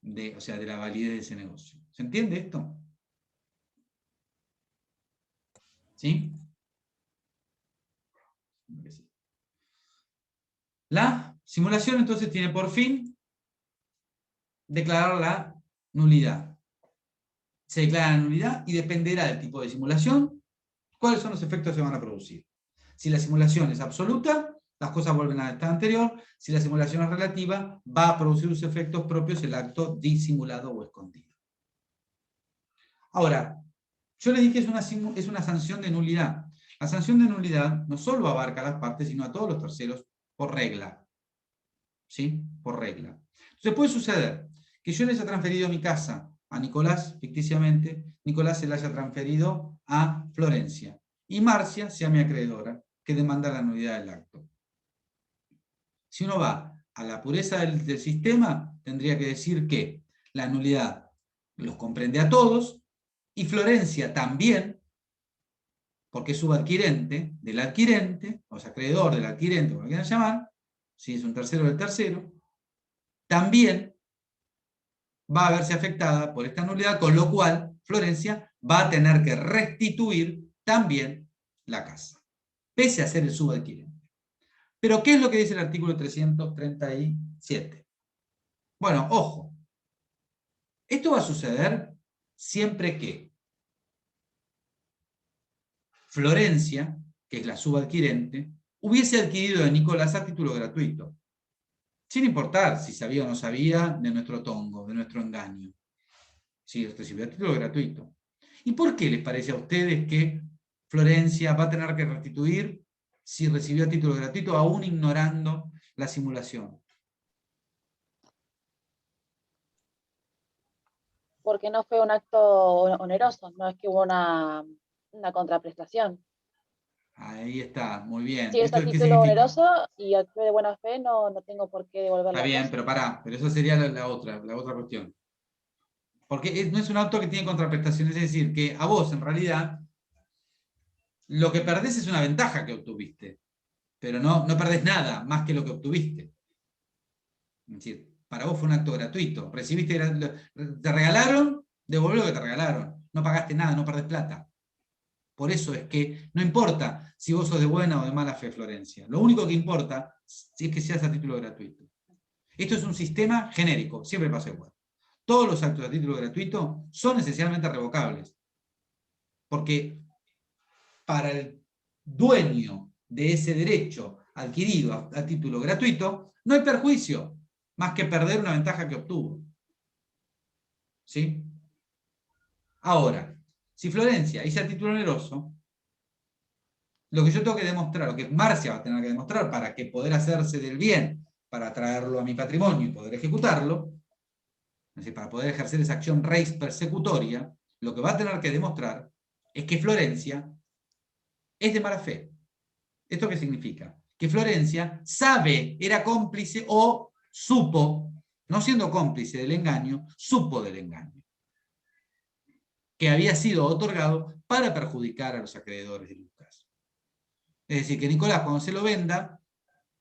de la validez de ese negocio. ¿Se entiende esto? ¿Sí? La simulación entonces tiene por fin declarar la nulidad. Se declara la nulidad y dependerá del tipo de simulación cuáles son los efectos que se van a producir. Si la simulación es absoluta, las cosas vuelven al estado anterior. Si la simulación es relativa, va a producir sus efectos propios el acto disimulado o escondido. Ahora, yo le dije que es una sanción de nulidad. La sanción de nulidad no solo abarca a las partes, sino a todos los terceros por regla. ¿Sí? Por regla. Entonces puede suceder que yo le haya transferido mi casa a Nicolás, ficticiamente, Nicolás se la haya transferido a Florencia, y Marcia sea mi acreedora, que demanda la nulidad del acto. Si uno va a la pureza del sistema, tendría que decir que la nulidad los comprende a todos, y Florencia también, porque es subadquirente del adquirente, o sea, acreedor del adquirente, como lo quieran llamar, si es un tercero del tercero, también va a verse afectada por esta nulidad, con lo cual Florencia va a tener que restituir también la casa, pese a ser el subadquirente. Pero, ¿qué es lo que dice el artículo 337? Bueno, ojo, esto va a suceder siempre que Florencia, que es la subadquirente, hubiese adquirido de Nicolás a título gratuito, sin importar si sabía o no sabía de nuestro tongo, de nuestro engaño. Sí, recibió a título gratuito. ¿Y por qué les parece a ustedes que Florencia va a tener que restituir si recibió a título gratuito, aún ignorando la simulación? Porque no fue un acto oneroso, no es que hubo una contraprestación. Ahí está, muy bien. Si es a ¿Esto qué título significa? oneroso y actué de buena fe, no tengo por qué devolver Está la bien, cosa. pero pará, pero eso sería la otra cuestión. Porque no es un auto que tiene contraprestación, es decir, que a vos, en realidad, lo que perdés es una ventaja que obtuviste, pero no perdés nada más que lo que obtuviste. Es decir, para vos fue un acto gratuito. Recibiste, te regalaron, devolvé lo que te regalaron. No pagaste nada, no perdés plata. Por eso es que no importa si vos sos de buena o de mala fe, Florencia. Lo único que importa es que seas a título gratuito. Esto es un sistema genérico, siempre pasa igual. Todos los actos a título gratuito son esencialmente revocables. Porque para el dueño de ese derecho adquirido a título gratuito, no hay perjuicio, más que perder una ventaja que obtuvo. ¿Sí? Ahora, si Florencia hice a título oneroso, lo que yo tengo que demostrar, lo que Marcia va a tener que demostrar para que poder hacerse del bien, para traerlo a mi patrimonio y poder ejecutarlo, es decir, para poder ejercer esa acción res persecutoria, lo que va a tener que demostrar es que Florencia es de mala fe. ¿Esto qué significa? Que Florencia sabe, era cómplice o supo, no siendo cómplice del engaño, supo del engaño, que había sido otorgado para perjudicar a los acreedores de Lucas. Es decir, que Nicolás, cuando se lo venda,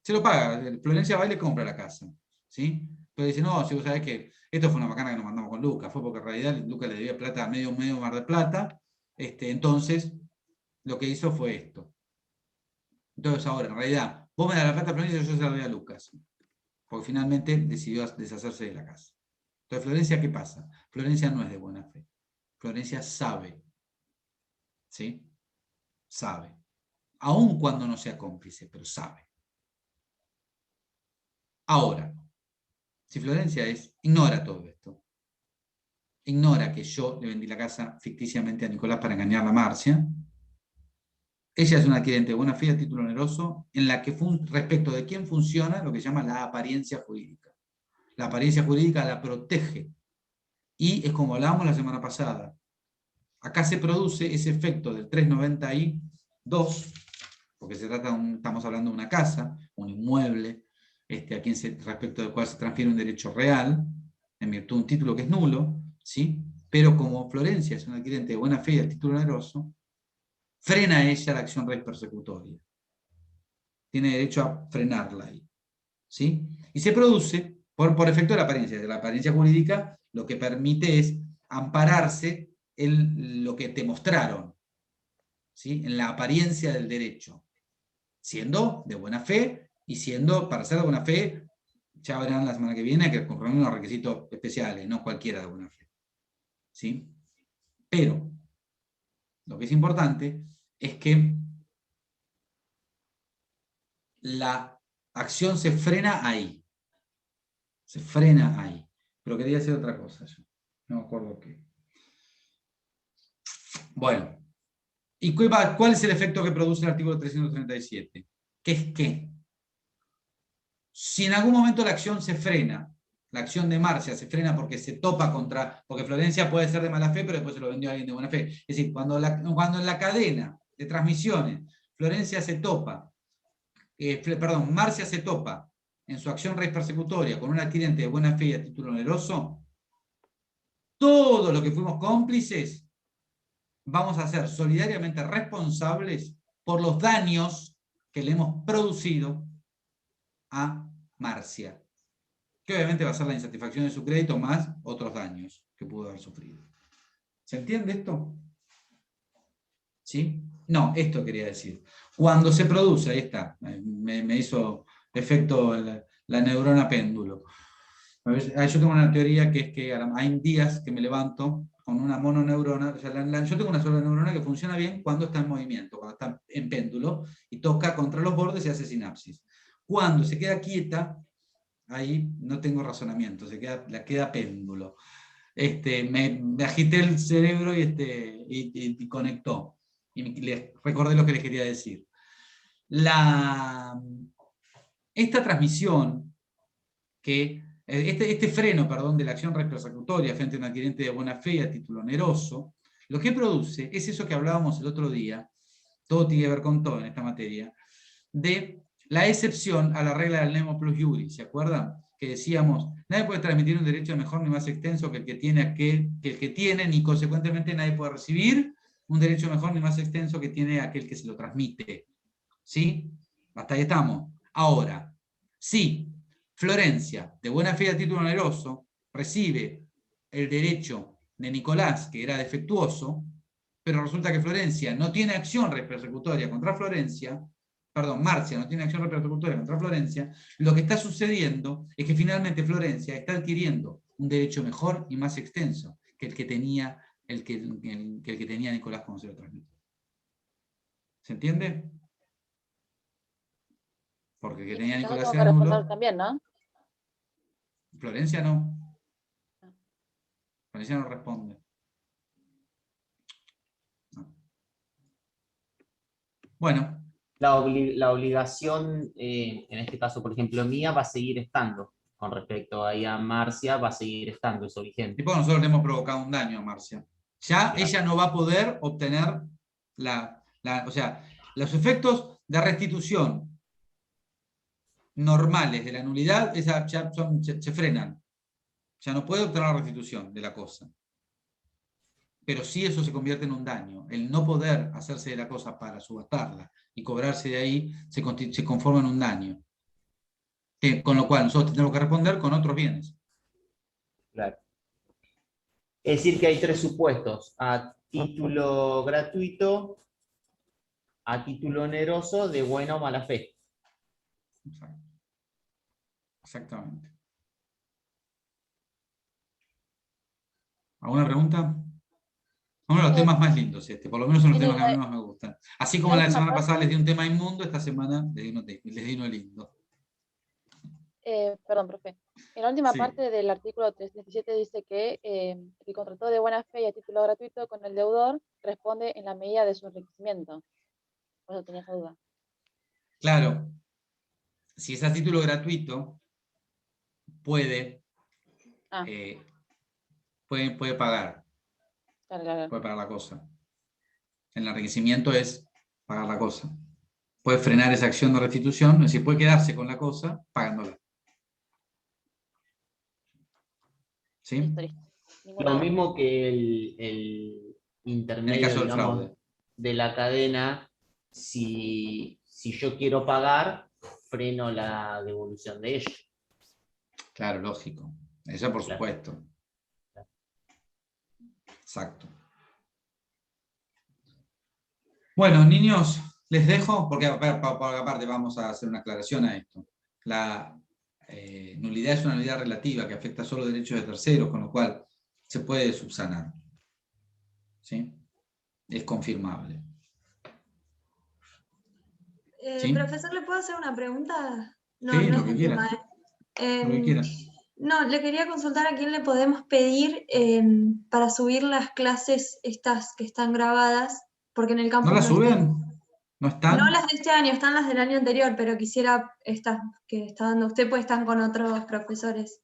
se lo paga. Florencia va y le compra la casa. ¿Sí? Pero dice, no, si vos sabés que esto fue una macana que nos mandamos con Lucas, fue porque en realidad Lucas le debía plata a medio Mar del Plata, entonces lo que hizo fue esto. Entonces ahora, en realidad, vos me das la plata a Florencia y yo se la doy a Lucas. Porque finalmente decidió deshacerse de la casa. Entonces, Florencia, ¿qué pasa? Florencia no es de buena fe. Florencia sabe. ¿Sí? Sabe. Aun cuando no sea cómplice, pero sabe. Ahora, si Florencia ignora todo esto, ignora que yo le vendí la casa ficticiamente a Nicolás para engañar a Marcia, ella es una adquirente de buena fe a título oneroso, en la que respecto de quién funciona lo que se llama la apariencia jurídica. La apariencia jurídica la protege. Y es como hablábamos la semana pasada. Acá se produce ese efecto del 392, porque estamos hablando de una casa, un inmueble, respecto del cual se transfiere un derecho real, en virtud de un título que es nulo, ¿sí? Pero como Florencia es una adquirente de buena fe y al título oneroso, frena ella la acción res persecutoria. Tiene derecho a frenarla ahí. ¿Sí? Y se produce por efecto de la apariencia. De la apariencia jurídica lo que permite es ampararse en lo que te mostraron, ¿sí? En la apariencia del derecho, siendo de buena fe y siendo, para ser de buena fe, ya verán la semana que viene que con unos requisitos especiales, no cualquiera de buena fe. ¿Sí? Pero lo que es importante es que la acción se frena ahí. Se frena ahí. Pero quería hacer otra cosa yo. No me acuerdo qué. Bueno. ¿Y cuál es el efecto que produce el artículo 337? ¿Qué es qué? Si en algún momento la acción se frena, la acción de Marcia se frena porque se topa porque Florencia puede ser de mala fe, pero después se lo vendió a alguien de buena fe. Es decir, cuando en la cadena de transmisiones Florencia se topa, Marcia se topa en su acción res persecutoria con un adquirente de buena fe y a título oneroso, todo lo que fuimos cómplices vamos a ser solidariamente responsables por los daños que le hemos producido a Marcia, que obviamente va a ser la insatisfacción de su crédito más otros daños que pudo haber sufrido. ¿Se entiende esto? ¿Sí? No, esto quería decir. Cuando se produce, ahí está, me hizo efecto la neurona péndulo. Yo tengo una teoría que es que hay días que me levanto con una mononeurona, o sea, yo tengo una sola neurona que funciona bien cuando está en movimiento, cuando está en péndulo, y toca contra los bordes y hace sinapsis. Cuando se queda quieta, ahí no tengo razonamiento, la queda péndulo. Me agité el cerebro y conectó. Y les recordé lo que les quería decir. Esta transmisión, este freno, de la acción res persecutoria frente a un adquirente de buena fe y a título oneroso, lo que produce es eso que hablábamos el otro día, todo tiene que ver con todo en esta materia, de la excepción a la regla del nemo plus iuris, ¿se acuerdan? Que decíamos, nadie puede transmitir un derecho mejor ni más extenso que el que tiene, ni consecuentemente nadie puede recibir un derecho mejor ni más extenso que tiene aquel que se lo transmite. ¿Sí? Hasta ahí estamos. Ahora, sí, Florencia, de buena fe a título oneroso, recibe el derecho de Nicolás, que era defectuoso, pero resulta que Florencia no tiene acción res persecutoria contra Florencia, perdón, Marcia no tiene acción repercutoria contra Florencia, lo que está sucediendo es que finalmente Florencia está adquiriendo un derecho mejor y más extenso que el que tenía, el que tenía Nicolás cuando se lo transmitió. ¿Se entiende? Porque el que tenía Entonces Nicolás tengo que era responder nulo. también, ¿no? Florencia no. Florencia no responde. No. Bueno. La obligación, en este caso, por ejemplo, mía, va a seguir estando. Con respecto ahí a Marcia, va a seguir estando eso vigente. Y porque nosotros le hemos provocado un daño a Marcia. Ya Claro. ella no va a poder obtener o sea, los efectos de restitución normales de la nulidad ya se frenan. Ya no puede obtener la restitución de la cosa. Pero sí eso se convierte en un daño. El no poder hacerse de la cosa para subastarla y cobrarse de ahí se conforma en un daño. Con lo cual nosotros tenemos que responder con otros bienes. Claro. Es decir, que hay tres supuestos: a título gratuito, a título oneroso, de buena o mala fe. Exacto. Exactamente. ¿Alguna pregunta? Uno de los temas más lindos por lo menos son los temas que a mí más me gustan. Así como la semana pasada les di un tema inmundo, esta semana les di uno lindo. Perdón, profe. En la última Sí. parte del artículo 317 dice que el contrato de buena fe y a título gratuito con el deudor responde en la medida de su enriquecimiento. Por eso tenía esa duda. Claro, si es a título gratuito, puede pagar. Claro. Puede pagar la cosa. El enriquecimiento es pagar la cosa. Puede frenar esa acción de restitución, es decir, puede quedarse con la cosa pagándola. ¿Sí? Listo. Lo mismo que el intermedio, en el caso del digamos, fraude. de la cadena, si yo quiero pagar, freno la devolución de ella. Claro, lógico. Eso por Claro. supuesto. Exacto. Bueno, niños, les dejo, porque aparte vamos a hacer una aclaración a esto. La nulidad es una nulidad relativa que afecta solo derechos de terceros, con lo cual se puede subsanar. ¿Sí? Es confirmable. ¿Sí? Profesor, ¿le puedo hacer una pregunta? No, Sí, no lo es que el quiera. tema. Lo que quiera. No, le quería consultar a quién le podemos pedir para subir las clases estas que están grabadas, porque en el campus ¿No la no están. suben? ¿No están? No las de este año, están las del año anterior, pero quisiera estas que está dando usted, pues están con otros profesores.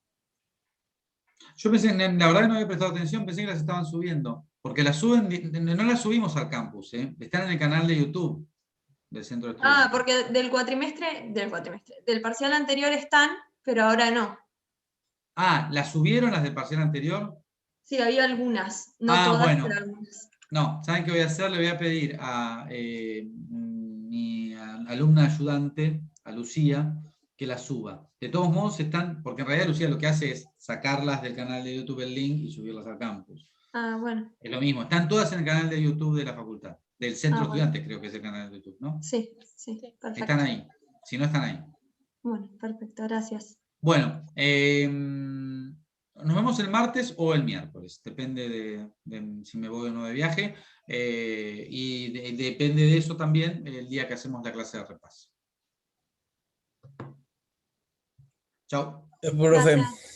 Yo pensé, la verdad que no había prestado atención, pensé que las estaban subiendo. Porque las suben, no las subimos al campus, están en el canal de YouTube del Centro de Estudios. Porque del parcial anterior están, pero ahora no. ¿las subieron las del parcial anterior? Sí, había algunas, no todas, Bueno. pero algunas. No, ¿saben qué voy a hacer? Le voy a pedir a mi alumna ayudante, a Lucía, que las suba. De todos modos están, porque en realidad Lucía lo que hace es sacarlas del canal de YouTube el link y subirlas al campus. Bueno. Es lo mismo, están todas en el canal de YouTube de la facultad, del Centro de Bueno. Estudiantes creo que es el canal de YouTube, ¿no? Sí, perfecto. Están ahí, si no están ahí. Bueno, perfecto, gracias. Bueno, nos vemos el martes o el miércoles, depende de si me voy o no de viaje, y depende de eso también el día que hacemos la clase de repaso. Chao. Profe. Gracias.